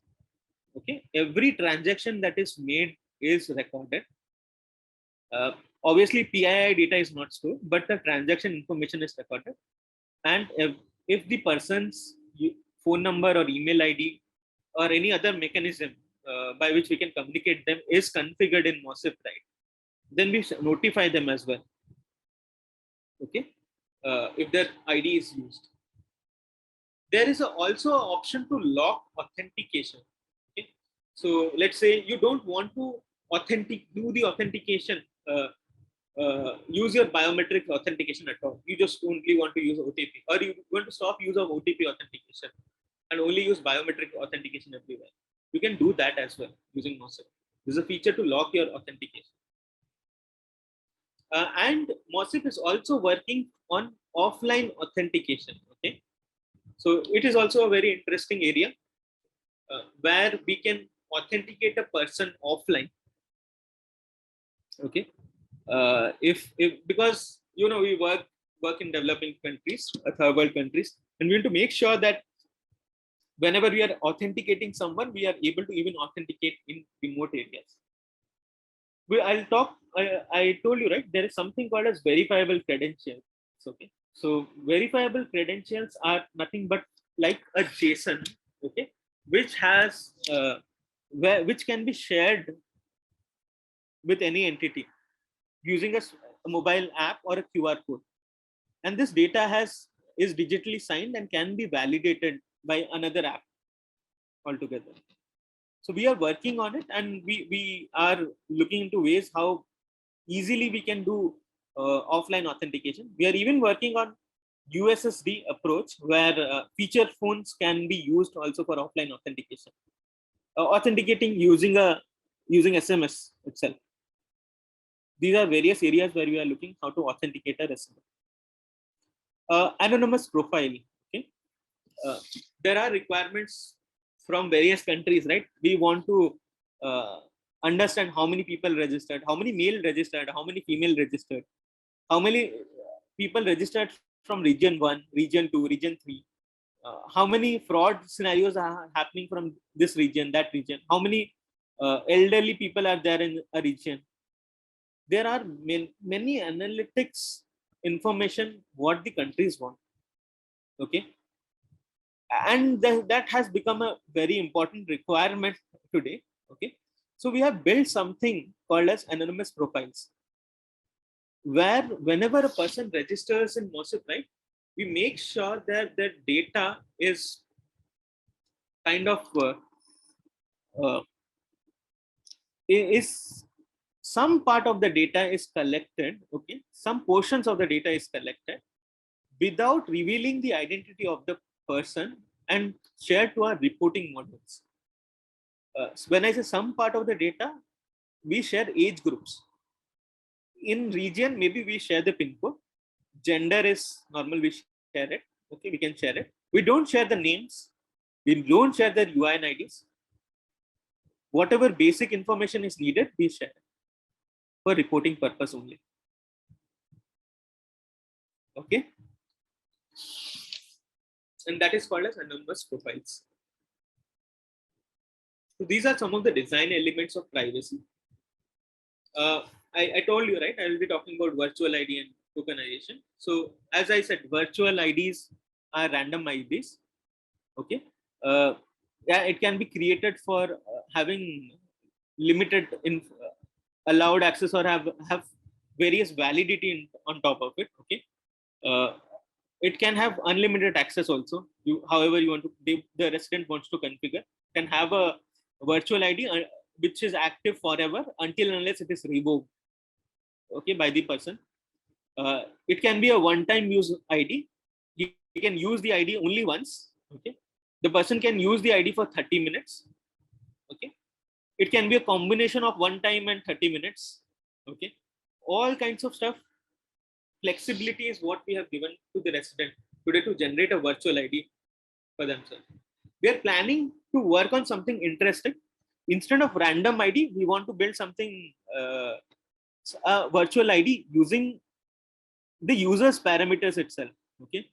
Okay, every transaction that is made is recorded. Obviously, PII data is not stored, but the transaction information is recorded. And if the person's phone number or email ID or any other mechanism by which we can communicate them is configured in MOSIP, right, then we notify them as well. Okay, if their ID is used. There is also an option to lock authentication. Okay, so let's say you don't want to do the authentication, use your biometric authentication at all. You just only want to use OTP, or you want to stop use of OTP authentication and only use biometric authentication everywhere. You can do that as well using MOSIP. There's a feature to lock your authentication. And MOSIP is also working on offline authentication. Okay, so it is also a very interesting area where we can authenticate a person offline. Okay, if because we work in developing countries, third world countries, and we want to make sure that whenever we are authenticating someone, we are able to even authenticate in remote areas. I told you, right, there is something called as verifiable credentials. Okay, so verifiable credentials are nothing but like a JSON, okay, which has which can be shared with any entity using a mobile app or a QR code, and this data is digitally signed and can be validated by another app altogether. So we are working on it, and we are looking into ways how easily we can do offline authentication. We are even working on USSD approach, where feature phones can be used also for offline authentication, authenticating using SMS itself. These are various areas where we are looking how to authenticate a receiver. Anonymous profile. Okay, there are requirements from various countries, right? We want to understand how many people registered, how many male registered, how many female registered, how many people registered from region 1, region 2, region 3, how many fraud scenarios are happening from this region, that region, how many elderly people are there in a region. There are many analytics information what the countries want. Okay, and that has become a very important requirement today. Okay, so we have built something called as anonymous profiles, where whenever a person registers in MOSIP, right, we make sure that their data is kind of is some part of the data is collected. Okay, some portions of the data is collected without revealing the identity of the person and shared to our reporting models. So when I say some part of the data, we share age groups. In region, maybe we share the pin code. Gender is normal, we share it. Okay, we can share it. We don't share the names. We don't share the UIN IDs. Whatever basic information is needed, we share it for reporting purpose only. Okay, and that is called as anonymous profiles. So these are some of the design elements of privacy. I told you, right, I will be talking about virtual ID and tokenization. So as I said, virtual IDs are random IDs. Okay. Yeah, it can be created for having limited allowed access or have various validity on top of it. Okay. It can have unlimited access also. However you want to, the resident wants to configure, can have a virtual ID which is active forever until unless it is revoked, okay, by the person. It can be a one-time use ID. You can use the ID only once. Okay, the person can use the ID for 30 minutes. Okay, it can be a combination of one time and 30 minutes. Okay, all kinds of stuff. Flexibility is what we have given to the resident today to generate a virtual ID for themselves. We are planning to work on something interesting. Instead of random ID, we want to build something, a virtual ID using the user's parameters itself. Okay,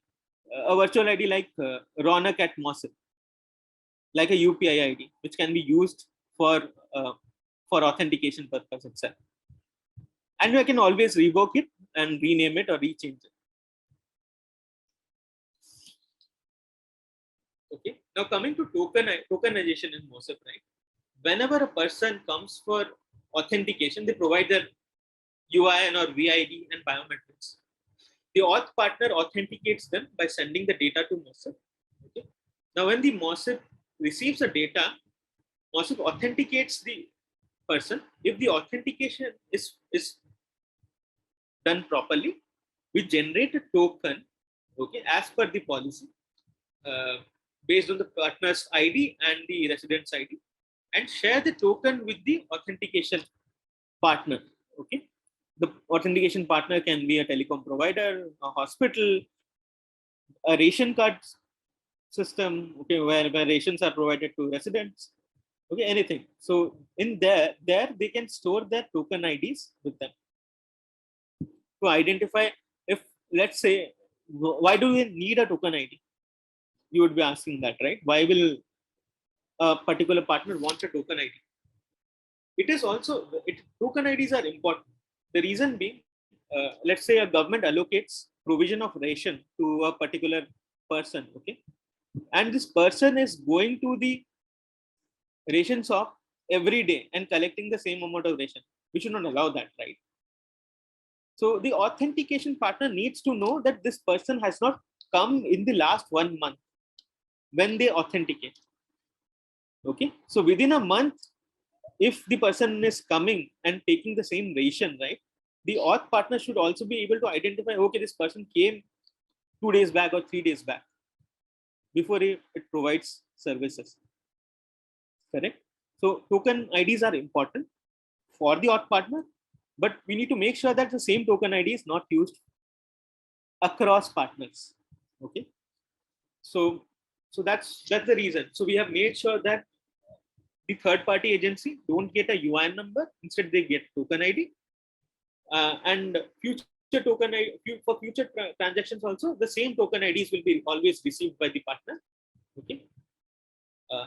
a virtual ID like Rounak at MOSIP, like a UPI ID, which can be used for authentication purpose itself. And I can always revoke it and rename it or rechange it. Okay. Now coming to tokenization in MOSIP, right? Whenever a person comes for authentication, they provide their UIN or VID and biometrics. The auth partner authenticates them by sending the data to MOSIP. Okay. Now when the MOSIP receives the data, MOSIP authenticates the person. If the authentication is done properly, we generate a token, okay, as per the policy, based on the partner's ID and the resident's ID, and share the token with the authentication partner. Okay, the authentication partner can be a telecom provider, a hospital, a ration card system, okay, where rations are provided to residents. Okay, anything. So in there they can store their token IDs with them to identify if, let's say, why do we need a token ID? You would be asking that, right? Why will a particular partner want a token ID? It is also, token IDs are important. The reason being, let's say a government allocates provision of ration to a particular person, okay, and this person is going to the ration shop every day and collecting the same amount of ration. We should not allow that, right? So the authentication partner needs to know that this person has not come in the last 1 month when they authenticate. Okay, so within a month, if the person is coming and taking the same ration, right, the auth partner should also be able to identify, okay, this person came 2 days back or 3 days back before it provides services. Correct? So token IDs are important for the auth partner, but we need to make sure that the same token ID is not used across partners. Okay, so that's the reason. So we have made sure that the third party agency don't get a UIN number, instead they get token ID, and future token ID, for future transactions also, the same token IDs will be always received by the partner. Okay,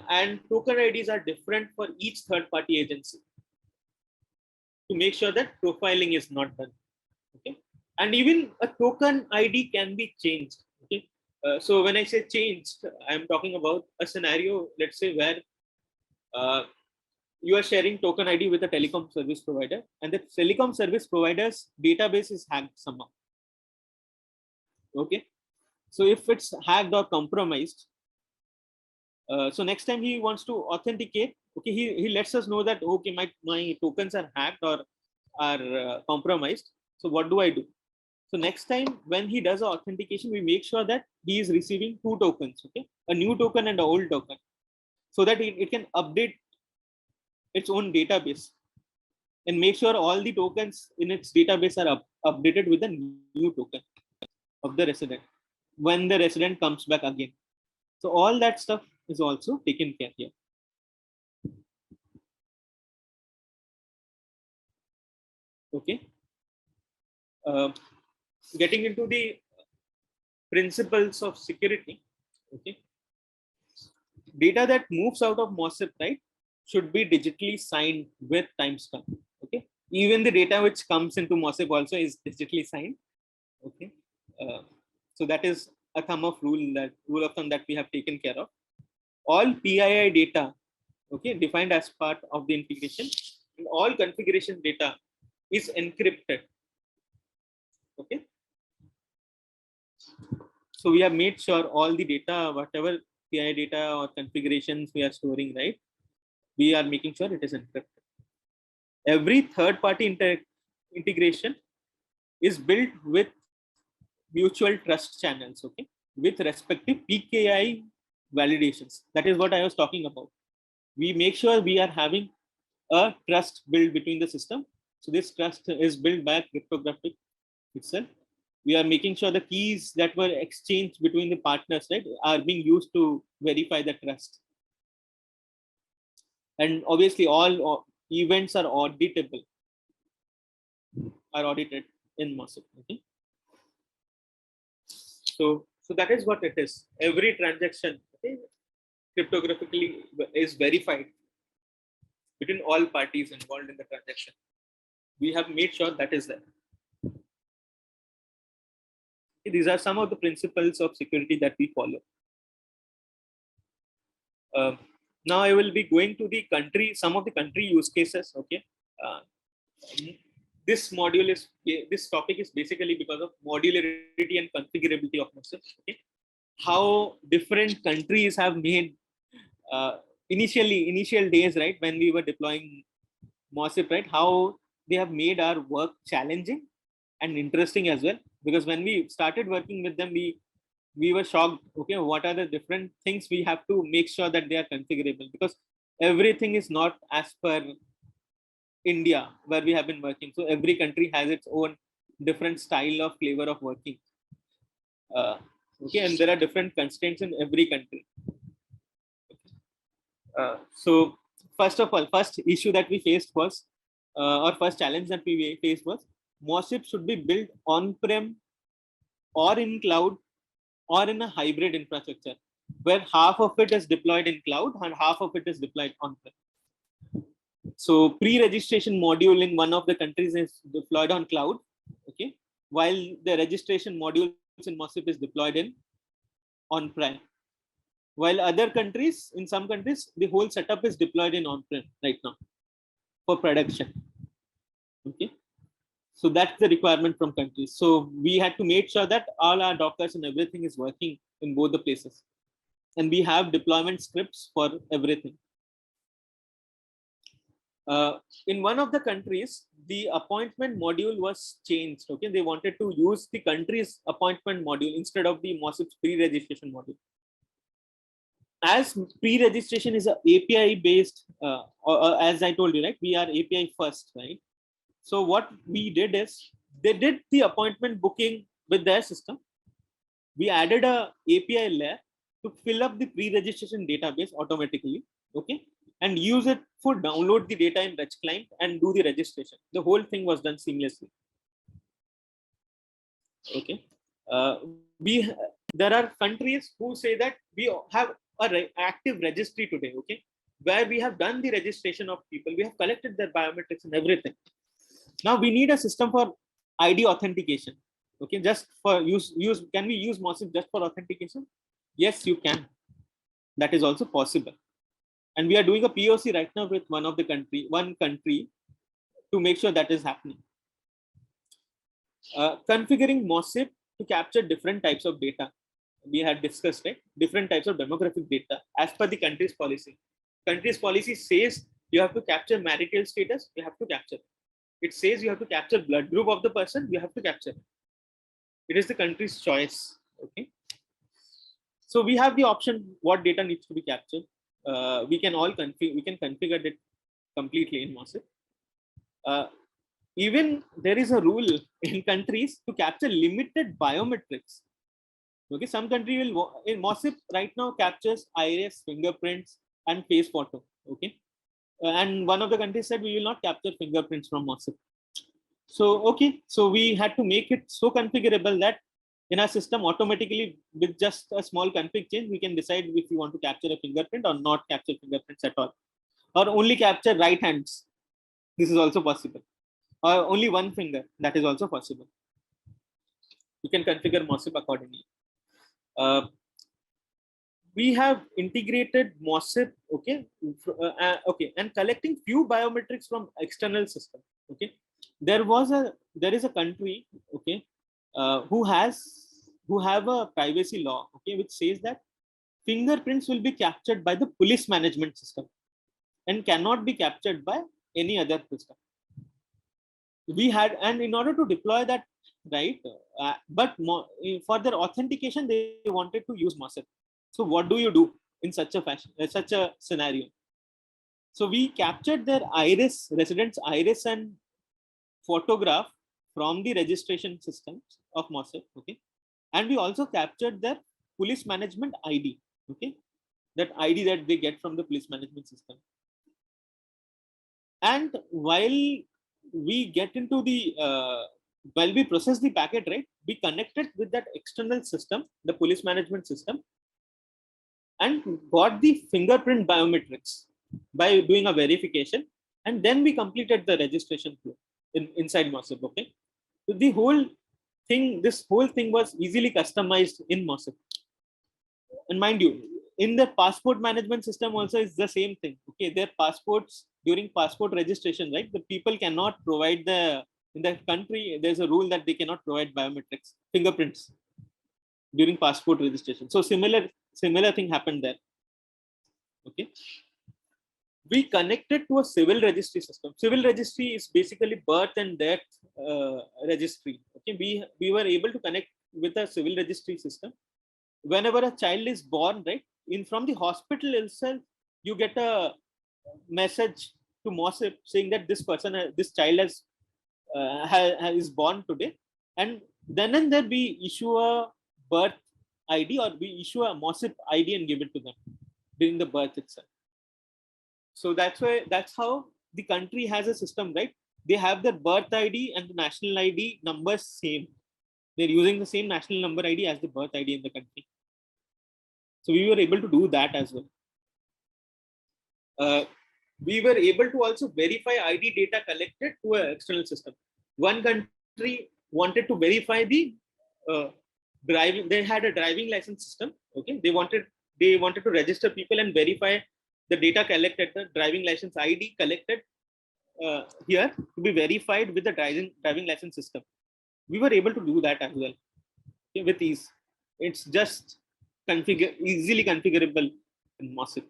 and token IDs are different for each third party agency to make sure that profiling is not done. Okay, and even a token ID can be changed. Okay, so when I say changed, I'm talking about a scenario, let's say, where you are sharing token ID with a telecom service provider, and the telecom service provider's database is hacked somehow. Okay, so if it's hacked or compromised, so next time he wants to authenticate, okay, he lets us know that, okay, my tokens are hacked or are compromised. So what do I do? So next time when he does authentication, we make sure that he is receiving 2 tokens, okay, a new token and an old token, so that it can update its own database and make sure all the tokens in its database are updated with a new token of the resident when the resident comes back again. So all that stuff is also taken care here. Okay. Getting into the principles of security. Okay. Data that moves out of MOSIP, right, should be digitally signed with timestamp. Okay. Even the data which comes into MOSIP also is digitally signed. Okay, so that is a rule of thumb that we have taken care of. All PII data, okay, defined as part of the integration, and all configuration data is encrypted. Okay, so we have made sure all the data, whatever PII data or configurations we are storing, right, we are making sure it is encrypted. Every third-party integration is built with mutual trust channels, okay, with respective PKI validations. That is what I was talking about. We make sure we are having a trust built between the system. So this trust is built by cryptographic itself. We are making sure the keys that were exchanged between the partners, right, are being used to verify the trust. And obviously all events are auditable, are audited in MOSIP. Okay. So that is what it is. Every transaction, okay, cryptographically is verified between all parties involved in the transaction. We have made sure that is there. These are some of the principles of security that we follow. Now I will be going to the country, some of the country use cases. Okay. This topic is basically because of modularity and configurability of MOSIP. Okay. How different countries have made initial days, right, when we were deploying MOSIP, right, how they have made our work challenging and interesting as well. Because when we started working with them, we were shocked. Okay, what are the different things we have to make sure that they are configurable, because everything is not as per India where we have been working. So every country has its own different style of flavor of working. Okay, and there are different constraints in every country. So first of all, first issue that we faced was, or first challenge that we faced was, MOSIP should be built on-prem or in cloud or in a hybrid infrastructure, where half of it is deployed in cloud and half of it is deployed on-prem. So pre-registration module in one of the countries is deployed on cloud, okay, while the registration modules in MOSIP is deployed in on-prem. While other countries, in some countries, the whole setup is deployed in on-prem right now for production. Okay, so that's the requirement from countries. So we had to make sure that all our Dockers and everything is working in both the places, and we have deployment scripts for everything. In one of the countries, the appointment module was changed. Okay, they wanted to use the country's appointment module instead of the MOSIP's pre-registration module. As pre-registration is an API based, or as I told you, right, we are API first, right? So what we did is, they did the appointment booking with their system. We added a API layer to fill up the pre-registration database automatically, okay, and use it for download the data in Reg client and do the registration. The whole thing was done seamlessly. Okay, there are countries who say that we have an active registry today, okay, where we have done the registration of people, we have collected their biometrics and everything. Now we need a system for ID authentication. Okay, just for use. Can we use MOSIP just for authentication? Yes, you can. That is also possible. And we are doing a POC right now with one country to make sure that is happening. Configuring MOSIP to capture different types of data. We had discussed it, different types of demographic data as per the country's policy. Country's policy says you have to capture marital status, you have to capture it. It says you have to capture blood group of the person, you have to capture it. It is the country's choice. Okay. So we have the option what data needs to be captured. We can configure it completely in MOSIP. Even there is a rule in countries to capture limited biometrics. Okay, some country will, in MOSIP right now captures iris, fingerprints, and face photo. Okay, and one of the countries said we will not capture fingerprints from MOSIP. So okay, so we had to make it so configurable that in our system automatically, with just a small config change, we can decide if we want to capture a fingerprint or not capture fingerprints at all, or only capture right hands. This is also possible, or only one finger. That is also possible. You can configure MOSIP accordingly. We have integrated MOSIP, okay, okay, and collecting few biometrics from external system. Okay, there is a country, okay, who have a privacy law, okay, which says that fingerprints will be captured by the police management system and cannot be captured by any other system. And in order to deploy that, right, for their authentication, they wanted to use MOSIP. So what do you do in such a fashion, such a scenario? So we captured their iris, residents' iris and photograph from the registration systems of MOSIP, okay, and we also captured their police management ID, okay, that ID that they get from the police management system. And while we get into the while we process the packet, right, we connected with that external system, the police management system, and got the fingerprint biometrics by doing a verification, and then we completed the registration flow inside MOSIP. Okay, so this whole thing was easily customized in MOSIP. And mind you, in the passport management system also is the same thing. Okay, their passports, during passport registration, right, the people cannot provide in the country, there's a rule that they cannot provide biometrics, fingerprints during passport registration. So similar thing happened there. Okay, we connected to a civil registry system. Civil registry is basically birth and death registry. Okay, we were able to connect with a civil registry system. Whenever a child is born, right, from the hospital itself, you get a message to MOSIP saying that this child is born today, and then and there we issue a birth ID, or we issue a MOSIP ID and give it to them during the birth itself. So that's how the country has a system, right? They have their birth ID and the national ID numbers same. They're using the same national number ID as the birth ID in the country. So we were able to do that as well. We were able to also verify ID data collected to an external system. One country wanted to verify the driving. They had a driving license system. Okay, they wanted to register people and verify the data collected, the driving license ID collected here to be verified with the driving license system. We were able to do that as well, okay, with ease. It's just easily configurable in MOSIP.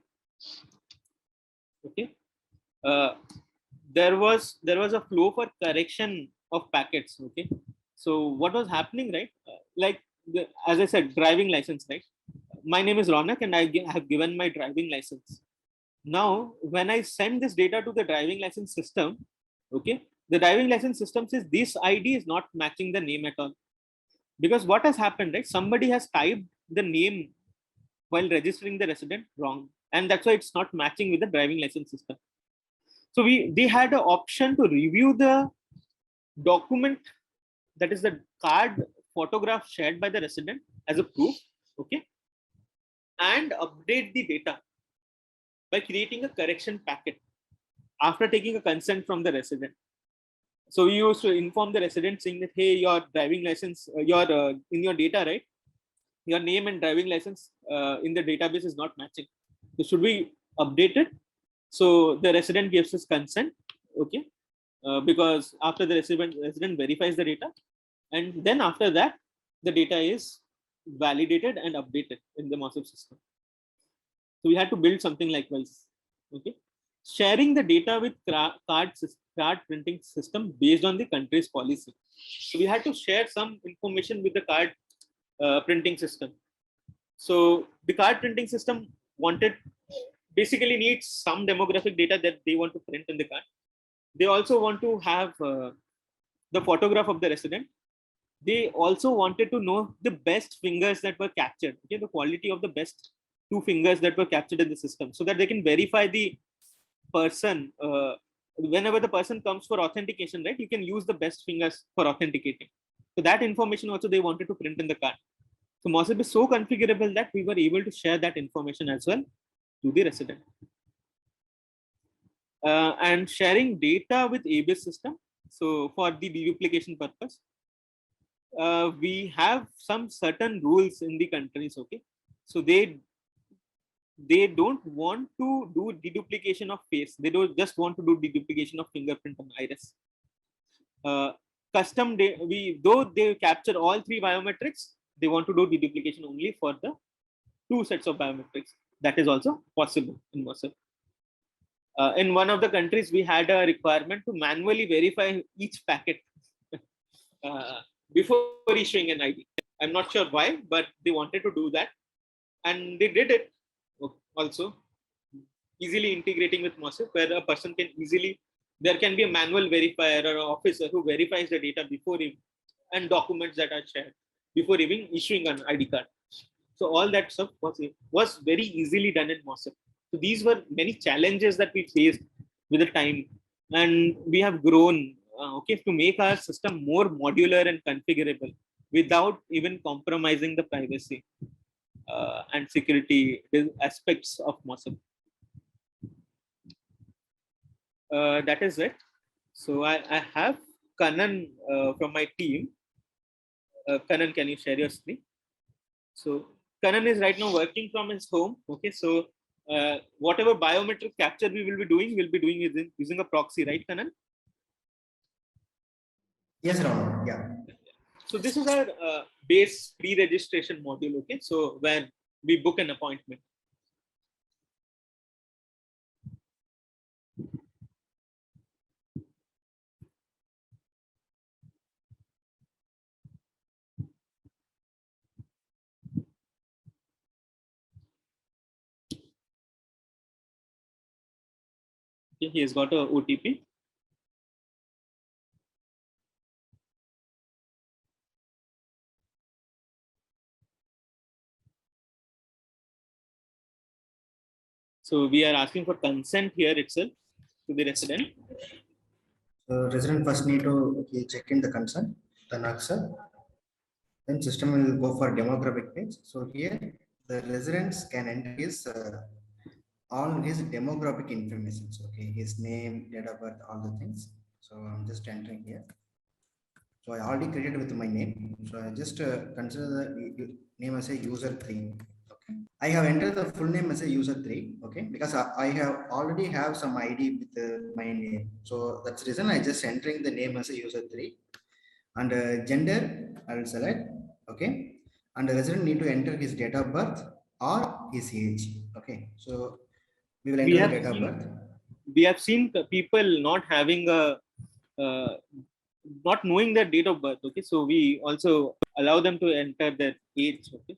Okay, there was a flow for correction of packets. Okay, so what was happening, right? As I said, driving license, right? My name is Rounak and I have given my driving license. Now, when I send this data to the driving license system, okay, the driving license system says this ID is not matching the name at all. Because what has happened, right? Somebody has typed the name while registering the resident wrong, and that's why it's not matching with the driving license system. So they had an option to review the document, that is the card photograph shared by the resident as a proof, okay, and update the data by creating a correction packet after taking a consent from the resident. So we used to inform the resident saying that, hey, your driving license, in your data, right, your name and driving license in the database is not matching. So should we update it? So the resident gives his consent, okay, because after the resident verifies the data, and then after that, the data is validated and updated in the MOSIP system. So we had to build something likewise. Okay, sharing the data with card printing system based on the country's policy. So we had to share some information with the card printing system. So the card printing system basically needs some demographic data that they want to print in the card. They also want to have the photograph of the resident. They also wanted to know the best fingers that were captured, okay, the quality of the best 2 fingers that were captured in the system, so that they can verify the person. Whenever the person comes for authentication, right, you can use the best fingers for authenticating. So that information also they wanted to print in the card. So MOSIP is so configurable that we were able to share that information as well to the resident. And sharing data with ABIS system. So for the deduplication purpose, we have some certain rules in the countries. Okay, so they don't want to do deduplication of face. They don't just want to do deduplication of fingerprint and iris. Though they capture all 3 biometrics, they want to do deduplication only for the 2 sets of biometrics. That is also possible in MOSIP. In one of the countries, we had a requirement to manually verify each packet before issuing an ID. I'm not sure why, but they wanted to do that, and they did it also, easily integrating with MOSIP, where a person can easily, there can be a manual verifier or an officer who verifies the data before even, and documents that are shared before even issuing an ID card. So all that stuff was very easily done in MOSIP. So these were many challenges that we faced with the time, and we have grown to make our system more modular and configurable without even compromising the privacy and security aspects of MOSIP. That is it. So I have Kanan from my team. Kanan, can you share your screen? So Kanan is right now working from his home. Okay, so whatever biometric capture we will be doing using a proxy, right, Kanan? Yes, Rounak. Yeah. So this is our base pre-registration module. Okay, so where we book an appointment. Okay, he has got a OTP. So we are asking for consent here itself to the resident. So resident first need to check in the consent, then accept. Then system will go for demographic page. So here the residents can enter his all his demographic information. Okay, his name, date of birth, all the things. So I'm just entering here. So I already created with my name. So I just consider the name as a user 3. Okay, I have entered the full name as a user 3. Okay, because I have already have some ID with my name. So that's the reason I just entering the name as a user 3. And gender I will select. Okay, and the resident need to enter his date of birth or his age. Okay, so we will enter the date of birth. We have seen people not having a not knowing their date of birth. Okay, so we also allow them to enter their age. Okay,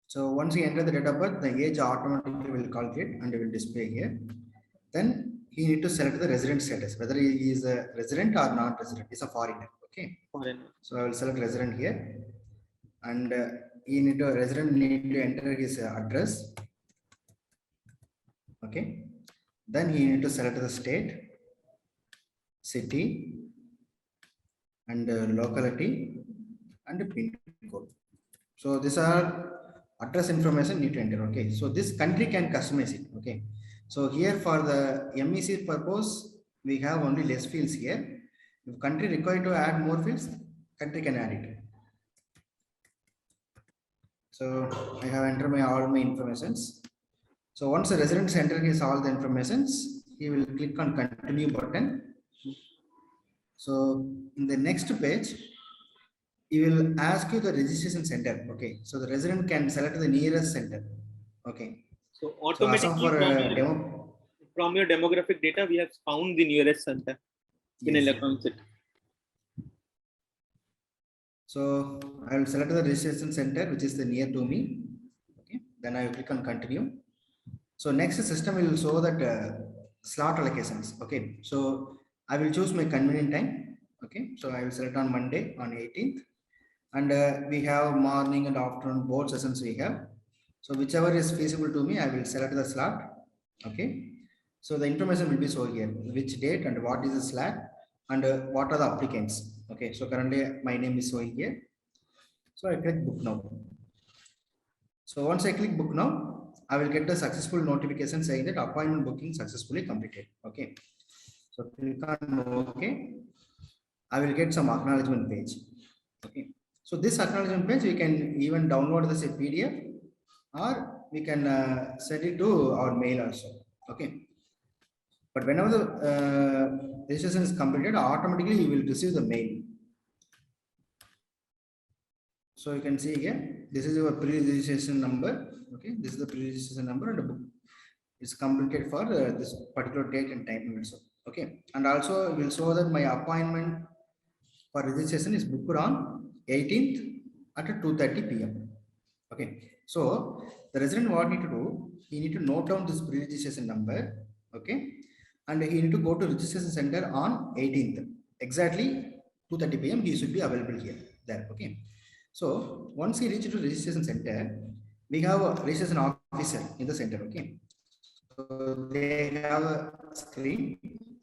so once you enter the date of birth, the age automatically will calculate and it will display here. Then he need to select the resident status, whether he is a resident or not resident. He's a foreigner. Okay, foreigner. So I will select resident here, and resident need to enter his address. Okay, then he need to select the state, city, and locality, and pin code. So these are address information need to enter. Okay, so this country can customize it. Okay, so here for the MEC purpose, we have only less fields here. If country required to add more fields, country can add it. So I have entered all my informations. So once the resident enter his all the informations, he will click on continue button. So in the next page, he will ask you the registration center. Okay, so the resident can select the nearest center. Okay, so automatically from your demographic data, we have found the nearest center in electronic city. So I will select the registration center, which is the near to me. Okay, then I will click on continue. So next system will show that slot allocations. Okay, so I will choose my convenient time. Okay, so I will select on Monday on 18th, and we have morning and afternoon both sessions we have. So whichever is feasible to me, I will select the slot. Okay, so the information will be shown here, which date and what is the slot and what are the applicants. Okay, so currently my name is showing here. So I click book now. So once I click book now, I will get the successful notification saying that appointment booking successfully completed. Okay, so click on OK, I will get some acknowledgement page. Okay. So this acknowledgement page, we can even download this as a PDF, or we can send it to our mail also. Okay. But whenever the registration is completed, automatically you will receive the mail. So you can see here, this is your pre-registration number. Okay, this is the pre-registration number, and the book is completed for this particular date and time also. Okay, and also it will show that my appointment for registration is booked on 18th at 2:30 p.m. Okay, so the resident what need to do? He need to note down this pre-registration number. Okay, and he need to go to registration center on 18th exactly 2:30 p.m. He should be available here there. Okay. So once he reaches to registration center, we have a registration officer in the center. Okay. So they have a screen.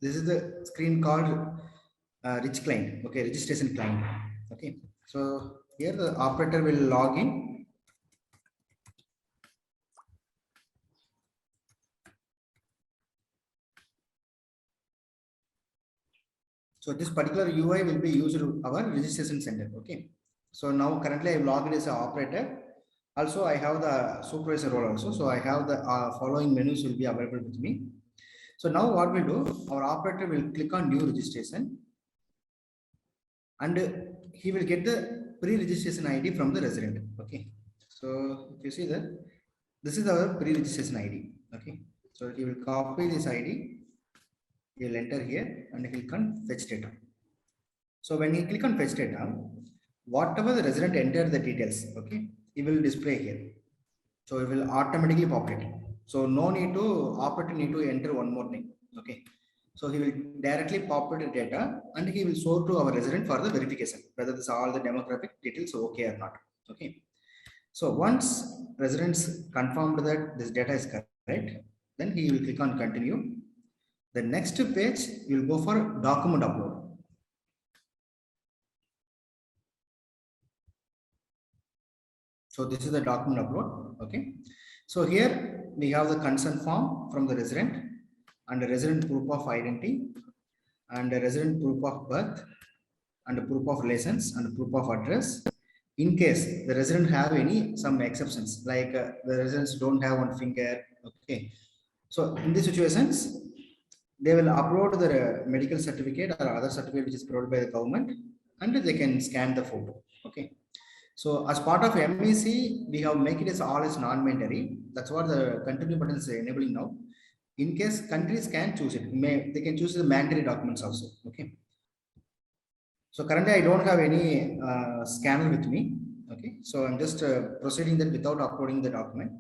This is the screen called rich client. Okay, registration client. Okay. So here the operator will log in. So this particular UI will be used to our registration center. Okay. So now currently I have logged as an operator. Also, I have the supervisor role also. So I have the following menus will be available with me. So now what we'll do, our operator will click on new registration, and he will get the pre-registration ID from the resident. Okay. So if you see that, this is our pre-registration ID. Okay. So he will copy this ID. He will enter here and he will click on fetch data. So when he click on fetch data, whatever the resident entered the details, okay, it will display here. So it will automatically populate. So no need to operator need to enter one more thing. Okay. So he will directly populate the data and he will show to our resident for the verification whether this all the demographic details are okay or not. Okay. So once residents confirmed that this data is correct, then he will click on continue. The next page will go for document upload. So this is the document upload. Okay. So here we have the consent form from the resident and the resident proof of identity and the resident proof of birth and the proof of license and the proof of address. In case the resident have some exceptions, like the residents don't have one finger. Okay. So in these situations, they will upload the medical certificate or other certificate which is provided by the government, and they can scan the photo. Okay. So as part of MEC, we have make it as all as non-mandatory. That's what the continue button is enabling now. In case countries can choose it, they can choose the mandatory documents also. Okay. So currently I don't have any scanner with me. Okay. So I'm just proceeding that without uploading the document.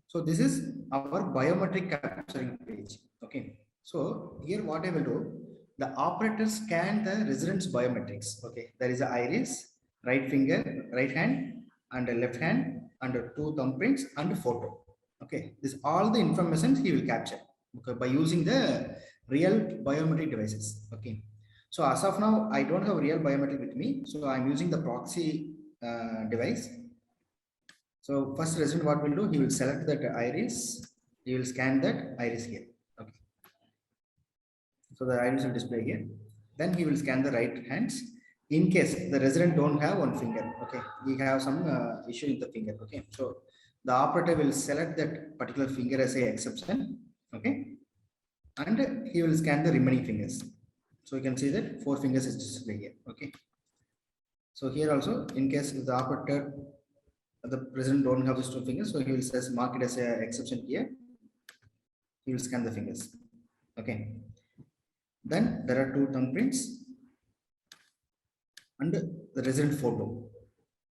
So this is our biometric capturing page. Okay. So here what I will do, the operator scan the resident's biometrics. Okay. There is an iris, right finger, right hand, and a left hand, and two thumbprints and a photo. Okay. This all the information he will capture, okay, by using the real biometric devices. Okay. So as of now, I don't have real biometric with me. So I'm using the proxy device. So first resident what will do, he will select that iris, he will scan that iris here. Okay. So the iris will display here. Then he will scan the right hands. In case the resident don't have one finger, okay, we have some issue with the finger. Okay. So the operator will select that particular finger as a exception. Okay. And he will scan the remaining fingers. So you can see that 4 fingers is displayed here. Okay. So here also, in case if the operator, the president don't have these 2 fingers, so he will says mark it as a exception here. He will scan the fingers. Okay. Then there are 2 thumbprints and the resident photo.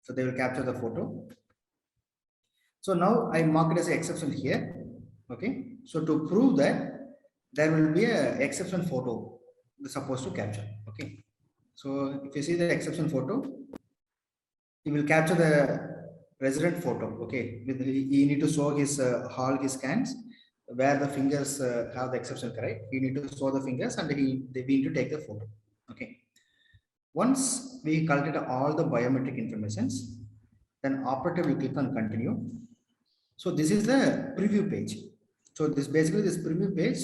So they will capture the photo. So now I mark it as an exception here. Okay. So to prove that there will be a exception photo supposed to capture. Okay. So if you see the exception photo, he will capture the resident photo. Okay. He need to show his all his scans where the fingers have the exception correct. You need to show the fingers and we need to take the photo. Okay. Once we collected all the biometric informations, then operator will click on continue. So this is the preview page. So this basically this preview page,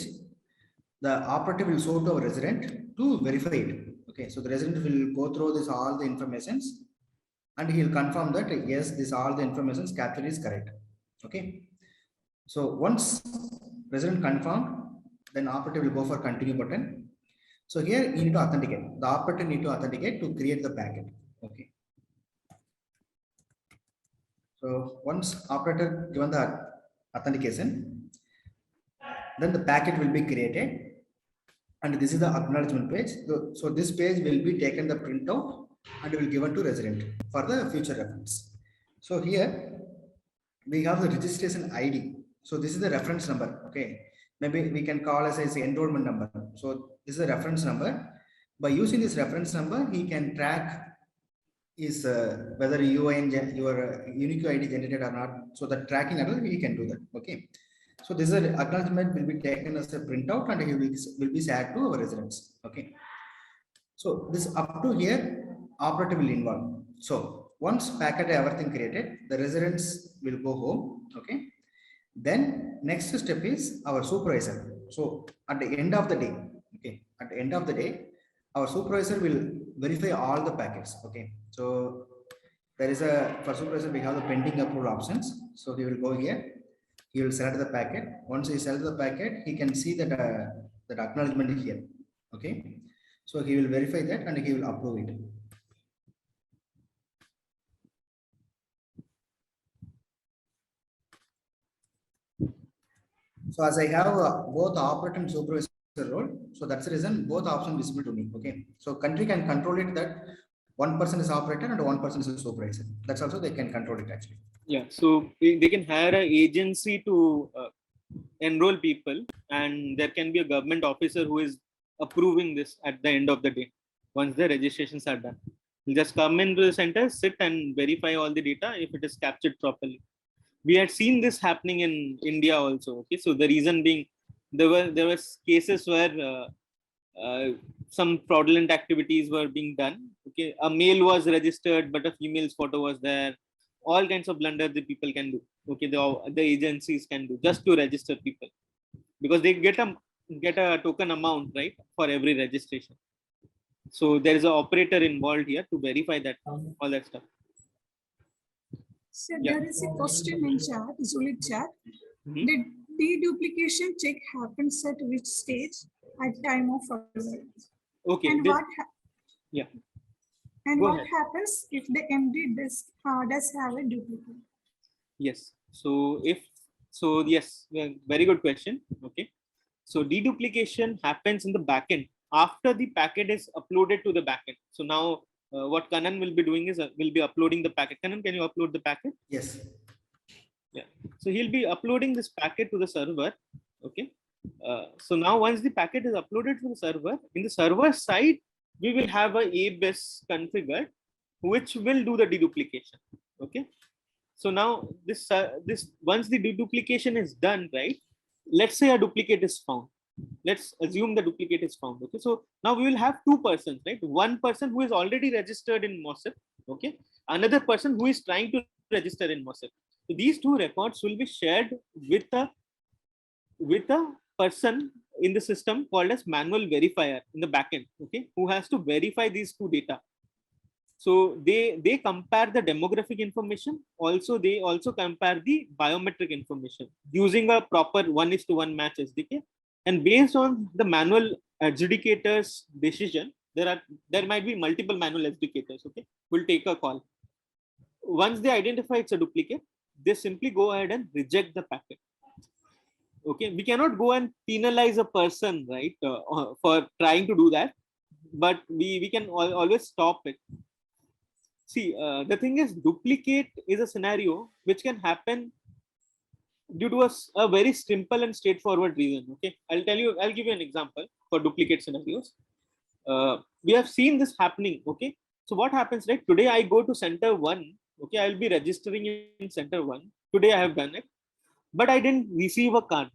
the operator will show to our resident to verify it. Okay, so the resident will go through this all the informations and he will confirm that yes, this all the informations captured is correct. Okay, so once resident confirmed, then operator will go for continue button. So here you need to authenticate. The operator need to authenticate to create the packet. Okay. So once operator given the authentication, then the packet will be created. And this is the acknowledgement page. So this page will be taken the printout and will given to resident for the future reference. So here we have the registration ID. So this is the reference number. Okay. Maybe we can call as enrollment number. So this is a reference number. By using this reference number, he can track is whether UIN your unique ID generated or not. So the tracking error he can do that. Okay. So this is an acknowledgement will be taken as a printout and he will be shared to our residents. Okay. So this up to here, operator will involve. So once packet everything created, the residents will go home. Okay. Then next step is our supervisor. So at the end of the day, okay, at the end of the day, our supervisor will verify all the packets. Okay. So there is for supervisor, we have the pending approval options. So he will go here. He will select the packet. Once he selects the packet, he can see that that acknowledgement here. Okay. So he will verify that and he will approve it. So as I have both operator and supervisor role, so that's the reason both options visible to me. Okay. So country can control it that one person is operator and one person is a supervisor. That's also they can control it actually. Yeah, so they can hire an agency to enroll people, and there can be a government officer who is approving this at the end of the day once the registrations are done. He'll just come into the center, sit and verify all the data if it is captured properly. We had seen this happening in India also. Okay, so the reason being there were cases where some fraudulent activities were being done. Okay, a male was registered but a female's photo was there. All kinds of blunder the people can do. Okay, the agencies can do just to register people, because they get a token amount, right, for every registration. So there is an operator involved here to verify that all that stuff. So there is a question in chat, Zulip chat. The deduplication check happens at which stage at time of forward? Okay. And yeah. And Go what ahead. happens if the MD does have a duplicate? Yes. So yes, very good question. Okay. So deduplication happens in the backend after the packet is uploaded to the backend. So now what Kanan will be doing is will be uploading the packet. Kanan, can you upload the packet? Yes. Yeah. So he'll be uploading this packet to the server. Okay. So now once the packet is uploaded to the server, in the server side, we will have a ABIS configured, which will do the deduplication. Okay. So now this once the deduplication is done, right? Let's say a duplicate is found. Let's assume the duplicate is found. Okay. So now we will have two persons, right? One person who is already registered in MOSIP. Okay. Another person who is trying to register in MOSIP. So these two records will be shared with a person in the system called as manual verifier in the backend, okay, who has to verify these two data. So they compare the demographic information. Also, they also compare the biometric information using a proper 1:1 match SDK. And based on the manual adjudicator's decision, there might be multiple manual adjudicators. Okay, we'll take a call. Once they identify it's a duplicate, they simply go ahead and reject the packet. Okay, we cannot go and penalize a person, right, for trying to do that, but we can always stop it. See, the thing is, duplicate is a scenario which can happen due to a very simple and straightforward reason. Okay, I'll give you an example for duplicate scenarios. We have seen this happening. Okay, so what happens, right? Today I go to center 1. Okay, I'll be registering in center 1. Today I have done it, but I didn't receive a card,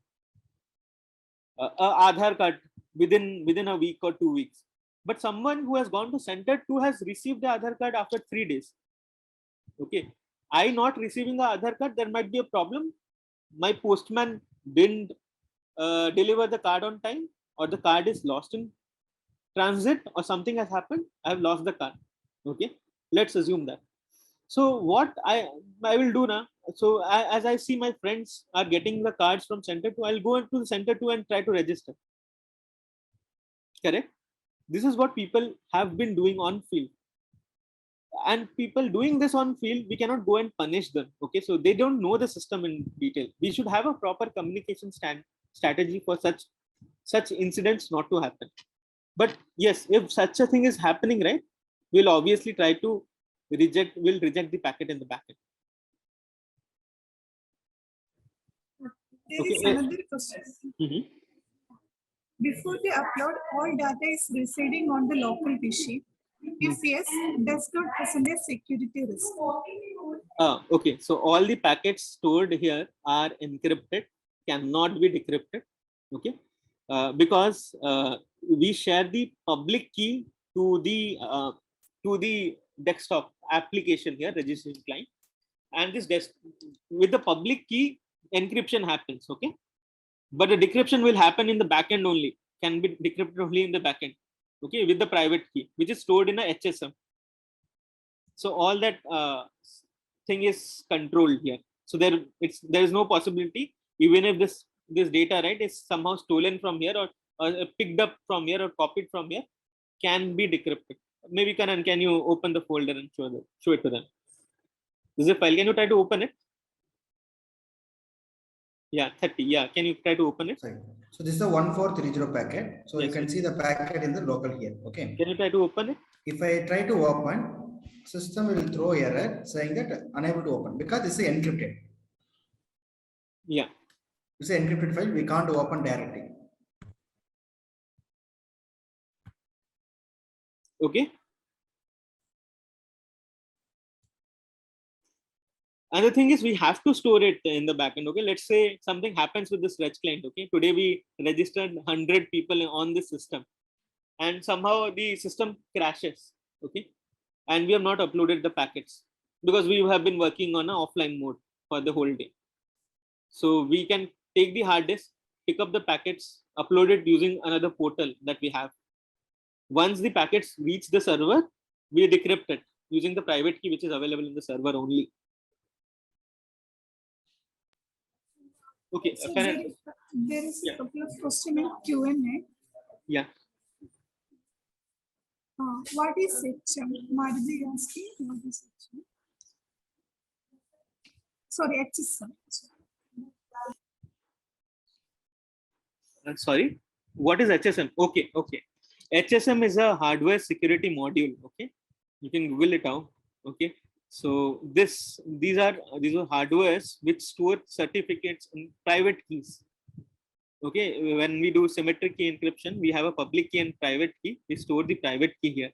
a Aadhaar card within a week or 2 weeks. But someone who has gone to center 2 has received the Aadhaar card after 3 days. Okay, I not receiving the Aadhaar card, there might be a problem. My postman didn't deliver the card on time, or the card is lost in transit or something has happened, I've lost the card. Okay, let's assume that. So what I will do now, so as I see my friends are getting the cards from center 2, I'll go into the center 2 and try to register. Correct? This is what people have been doing on field. And people doing this on field, we cannot go and punish them. Okay, so they don't know the system in detail. We should have a proper communication strategy for such incidents not to happen. But yes, if such a thing is happening, right, we'll obviously try to reject the packet in the backend. There is another question. Before the upload, all data is residing on the local machine. If yes, does not present a security risk? Okay, so all the packets stored here are encrypted, cannot be decrypted. Okay, because we share the public key to the desktop application here, registration client, and this with the public key encryption happens. Okay, but the decryption will happen in the backend only, can be decrypted only in the backend. Okay, with the private key, which is stored in a HSM. So all that thing is controlled here. So there is no possibility, even if this data, right, is somehow stolen from here or picked up from here or copied from here, can be decrypted. Maybe Karan, can you open the folder and show it to them? This is a file. Can you try to open it? Yeah, 30. Yeah, can you try to open it? Sorry. So this is the 1430 packet. So yes, you can see the packet in the local here. Okay. Can you try to open it? If I try to open, system will throw error saying that unable to open because this is encrypted. Yeah. This is encrypted file. We can't open directly. Okay. And the thing is, we have to store it in the backend. Okay, let's say something happens with this reg client. Okay, today we registered 100 people on this system, and somehow the system crashes. Okay, and we have not uploaded the packets because we have been working on an offline mode for the whole day. So we can take the hard disk, pick up the packets, upload it using another portal that we have. Once the packets reach the server, we decrypt it using the private key which is available in the server only. Okay, so there is a couple of questions in Q&A. Yeah. What is HM? Marji asking, what is HM? Sorry, HSM. Sorry, what is HSM? Okay. HSM is a hardware security module. Okay, you can Google it out. Okay, so these are hardwares which store certificates in private keys. Okay, when we do symmetric key encryption, we have a public key and private key. We store the private key here.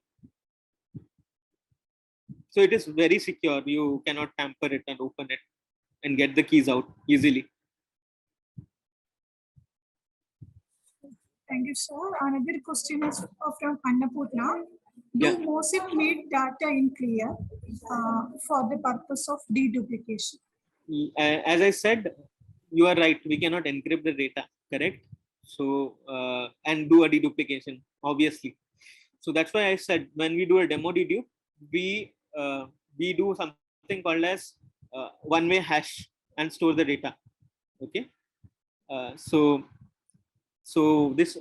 So it is very secure. You cannot tamper it and open it and get the keys out easily. Thank you, sir. Another question is from Annapurna. Do MOSIP need data in clear for the purpose of deduplication? As I said, you are right. We cannot encrypt the data, correct? So, and do a deduplication, obviously. So that's why I said when we do a demo dedupe, we do something called as one-way hash and store the data. Okay. So this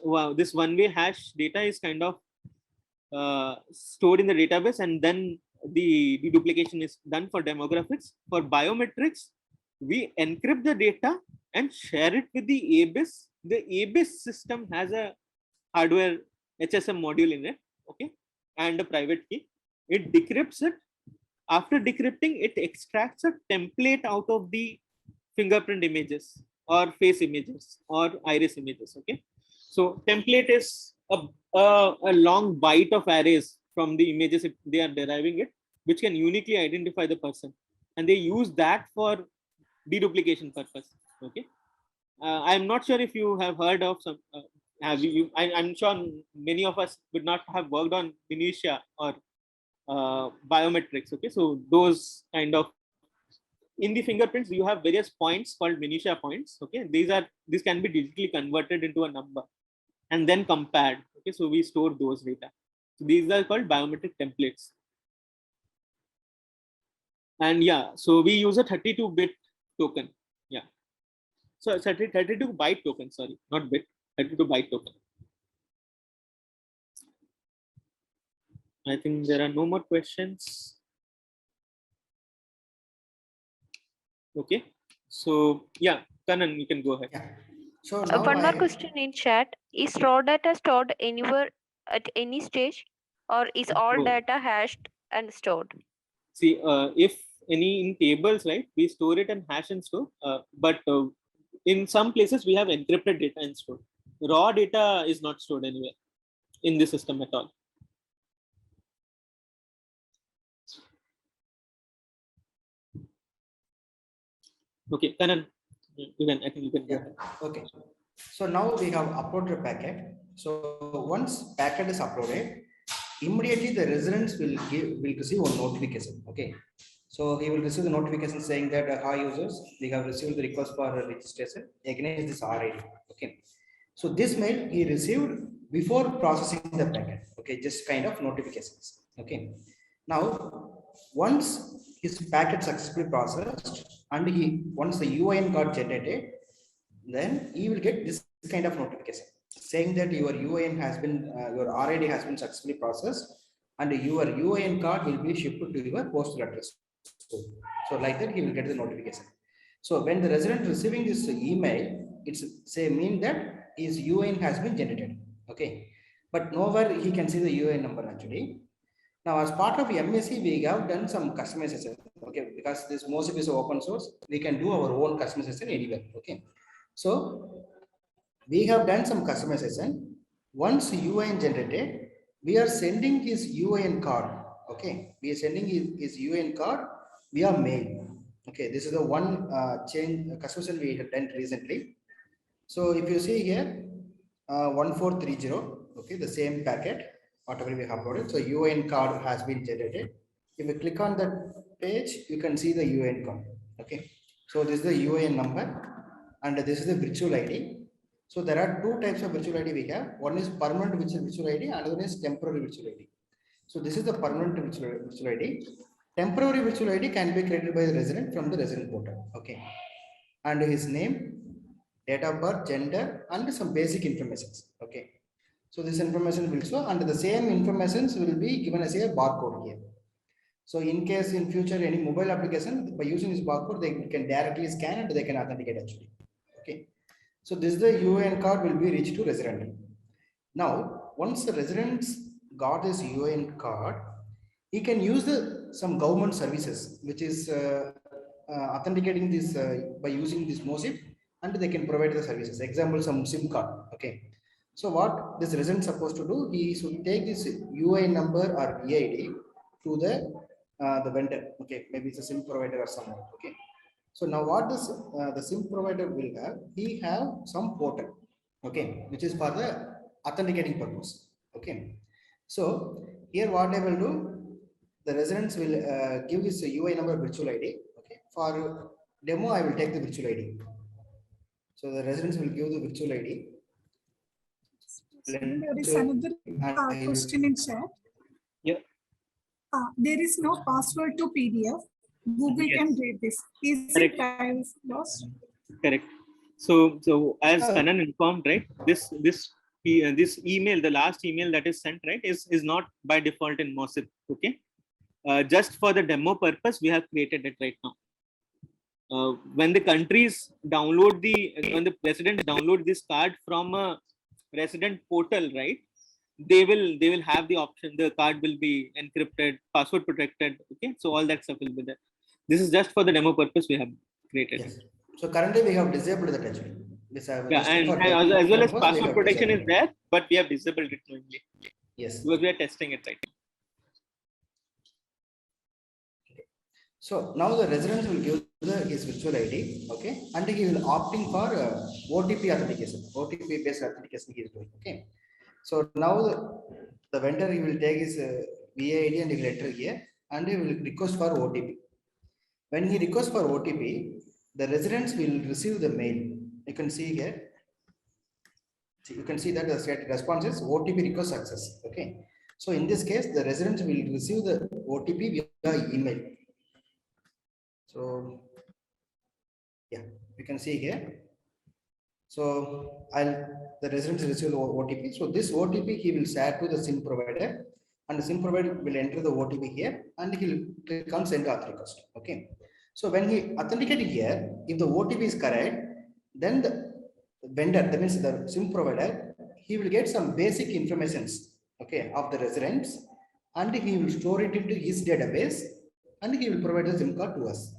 one-way hash data is kind of stored in the database, and then the deduplication is done for demographics. For biometrics, we encrypt the data and share it with the ABIS. The ABIS system has a hardware HSM module in it, okay, and a private key. It decrypts it. After decrypting, it extracts a template out of the fingerprint images or face images or iris images. Okay, so template is a long byte of arrays from the images they are deriving it, which can uniquely identify the person, and they use that for deduplication purpose. Okay, I'm not sure if you have heard of some. I'm sure many of us would not have worked on minutia or biometrics. Okay, so those kind of, in the fingerprints you have various points called minutia points. Okay, these can be digitally converted into a number, and then compared. Okay, so we store those data. So these are called biometric templates. And yeah, so we use a 32-bit token. Yeah. So it's 32 byte token, sorry, not bit, 32 byte token. I think there are no more questions. Okay. So yeah, Kanan, you can go ahead. Yeah. So now One more question in chat. Is raw data stored anywhere at any stage, or is all No. data hashed and stored? See, if any in tables, right, we store it and hash and store. But in some places we have encrypted data and stored. Raw data is not stored anywhere in the system at all. Okay, Kanan, you can. I think you can. Yeah. Okay. So now we have uploaded a packet. So once packet is uploaded, immediately the residents will receive a notification. Okay. So he will receive the notification saying that hi users, we have received the request for registration against this RID. Okay. So this mail he received before processing the packet. Okay, just kind of notifications. Okay. Now once his packet successfully processed and once the UIN got generated, then he will get this kind of notification saying that your UIN has been your RID has been successfully processed and your UIN card will be shipped to your postal address. So like that he will get the notification. So when the resident receiving this email, it's say mean that his UIN has been generated. Okay, but nowhere he can see the UIN number actually. Now, as part of MSc, we have done some customization. Okay, because this MOSIP is open source, we can do our own customization anywhere. Okay, so we have done some customization. Once UIN generated, we are sending his UIN card. Okay, we are sending his UIN card via mail. Okay, this is the one change customization we have done recently. So if you see here, 1430, okay, the same packet, whatever we have uploaded. So UIN card has been generated. If you click on that page, you can see the UIN card. Okay, so this is the UIN number, and this is the virtual ID. So there are two types of virtual ID we have. One is permanent virtual ID, another one is temporary virtual ID. So this is the permanent virtual ID. Temporary virtual ID can be created by the resident from the resident portal. Okay, and his name, date of birth, gender, and some basic information. Okay, so this information will show, and the same information will be given as a barcode here. So in case in future any mobile application, by using this barcode, they can directly scan and they can authenticate actually. Okay, so this is the UIN card will be reached to resident. Now, once the residents got this UIN card, he can use some government services, which is authenticating this by using this MOSIP, and they can provide the services. Example, some SIM card. Okay. So what this resident supposed to do? He should take this UIN number or EID to the vendor. Okay, maybe it's a SIM provider or someone. Okay. So now what does the SIM provider will have? He have some portal. Okay, which is for the authenticating purpose. Okay. So here what I will do, the residents will give this UI number virtual ID. Okay. For demo, I will take the virtual ID. So the residents will give the virtual ID. There is another question in chat. Yeah. There is no password to PDF. Google can read this. Is it privacy lost? Correct. So as Kanan informed, right? This email, the last email that is sent, right, is not by default in MOSIP. Okay. Just for the demo purpose, we have created it right now. When the countries download when the residents download this card from a resident portal, right, they will have the option. The card will be encrypted, password protected. Okay, so all that stuff will be there. This is just for the demo purpose we have created. Yes. So currently we have disabled that actually. Yeah, and as well as password protection is there, but we have disabled it only. Yes. Because we are testing it right now. So now the residents will give his virtual ID, okay, and he will opting for OTP authentication, OTP based authentication he is doing, okay. So now the vendor, he will take his VAID and he will enter here, and he will request for OTP. When he requests for OTP, the residents will receive the mail. You can see here. See, you can see that the state response is OTP request success. Okay. So in this case, the residents will receive the OTP via email. So yeah, you can see here. So the residents receive the OTP. So this OTP he will share to the SIM provider, and the SIM provider will enter the OTP here, and he will click on send auth request. Okay. So when he authenticated here, if the OTP is correct, then the vendor, that means the SIM provider, he will get some basic informations, okay, of the residents, and he will store it into his database, and he will provide the SIM card to us.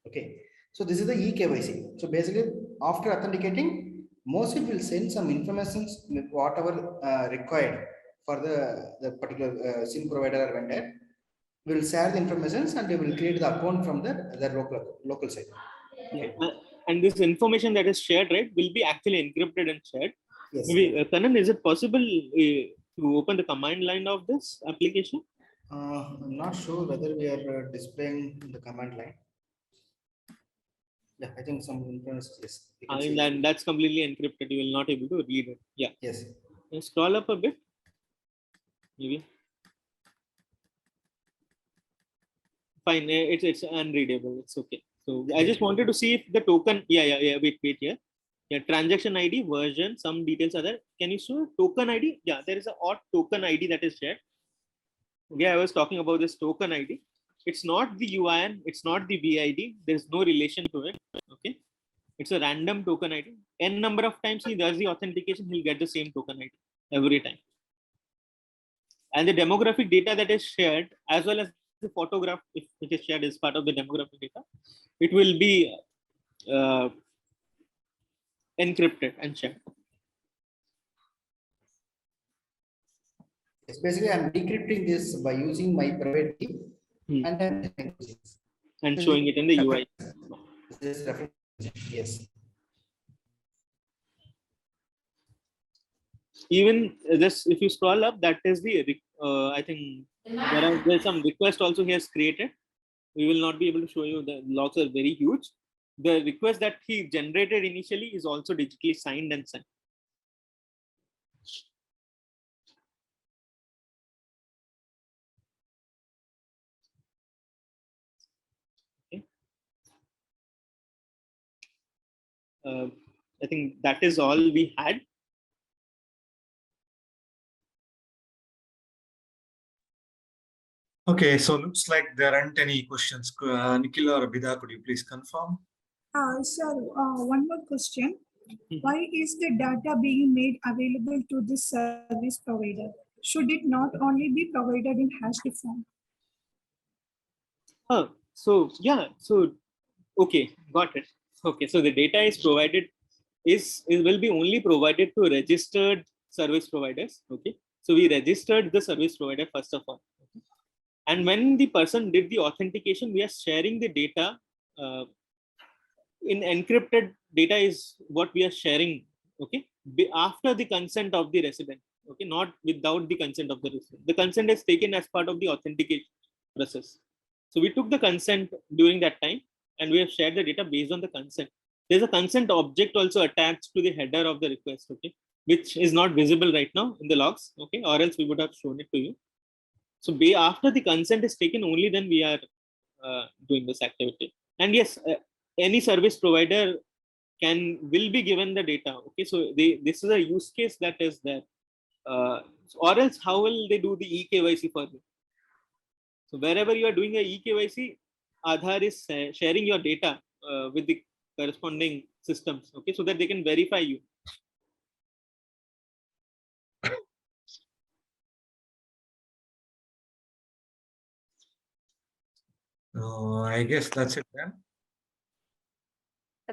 Okay. So this is the eKYC. So basically, after authenticating, MOSIP will send some information, whatever required for the particular SIM provider or vendor. Will share the information and they will create the account from their local site. Okay. And this information that is shared, right, will be actually encrypted and shared. Yes. Maybe, Kanan, is it possible to open the command line of this application? I'm not sure whether we are displaying the command line. Yeah, I think some information, yes. And that's completely encrypted. You will not able to read it. Yeah. Yes. Scroll up a bit. Maybe. Fine, it's unreadable. It's okay. So I just wanted to see if the token. Yeah. Wait here. Yeah, transaction ID, version, some details are there. Can you show token ID? Yeah, there is a odd token ID that is shared. Yeah, I was talking about this token ID. It's not the UIN, it's not the VID. There's no relation to it. Okay, it's a random token ID. N number of times he does the authentication, he'll get the same token ID every time. And the demographic data that is shared, as well as the photograph, if it is shared as part of the demographic data, it will be encrypted and shared. Yes, basically, I'm decrypting this by using my private key and showing it in the UI. Yes. Even this, if you scroll up, that is the I think there's some request also he has created. We will not be able to show you, the logs are very huge. The request that he generated initially is also digitally signed and sent. Okay. I think that is all we had. Okay, so looks like there aren't any questions. Nikhil or Bida, could you please confirm? Sir, one more question. Why is the data being made available to the service provider? Should it not only be provided in hashed form? So yeah, so okay, got it. Okay, so the data is provided will be only provided to registered service providers. Okay, so we registered the service provider first of all. Okay? And when the person did the authentication, we are sharing the data in encrypted data is what we are sharing. Okay, after the consent of the resident. Okay, not without the consent of the resident. The consent is taken as part of the authentication process. So we took the consent during that time, and we have shared the data based on the consent. There's a consent object also attached to the header of the request, okay, which is not visible right now in the logs, okay, or else we would have shown it to you. So after the consent is taken, only then we are doing this activity. And yes, any service provider will be given the data. Okay, so this is a use case that is there. Or else how will they do the eKYC for you? So wherever you are doing a eKYC, Aadhaar is sharing your data with the corresponding systems, okay, so that they can verify you. I guess that's it then.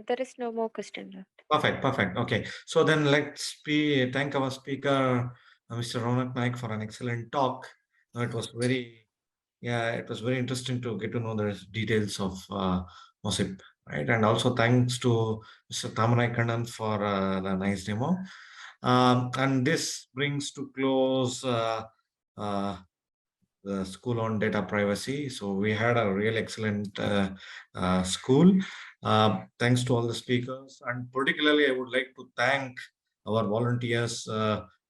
There is no more question left. Perfect. Okay, so then let's thank our speaker, Mr. Rounak Nayak, for an excellent talk. It was very interesting to get to know the details of MOSIP, right? And also thanks to Mr. Tamarai Kannan for the nice demo. And this brings to close the school on data privacy. So we had a real excellent school. Thanks to all the speakers, and particularly I would like to thank our volunteers,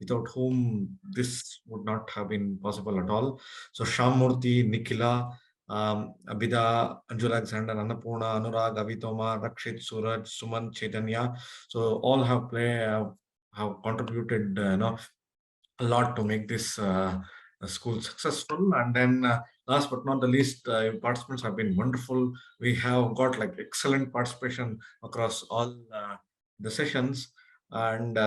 without whom this would not have been possible at all. So Shamurthy, Nikhila, Abida, Anjula Alexander, Annapurna, Anurag, Avitoma, Rakshit, Suraj, Suman, Chaitanya. So all have have contributed, a lot to make this school successful. And then last but not the least, participants have been wonderful. We have got like excellent participation across all the sessions, and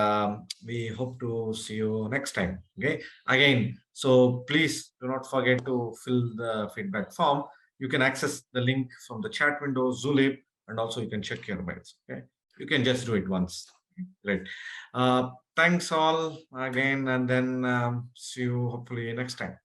we hope to see you next time. Okay, again, so please do not forget to fill the feedback form. You can access the link from the chat window, Zulip, and also you can check your mails. Okay, you can just do it once. Great. Thanks all again, and then see you hopefully next time.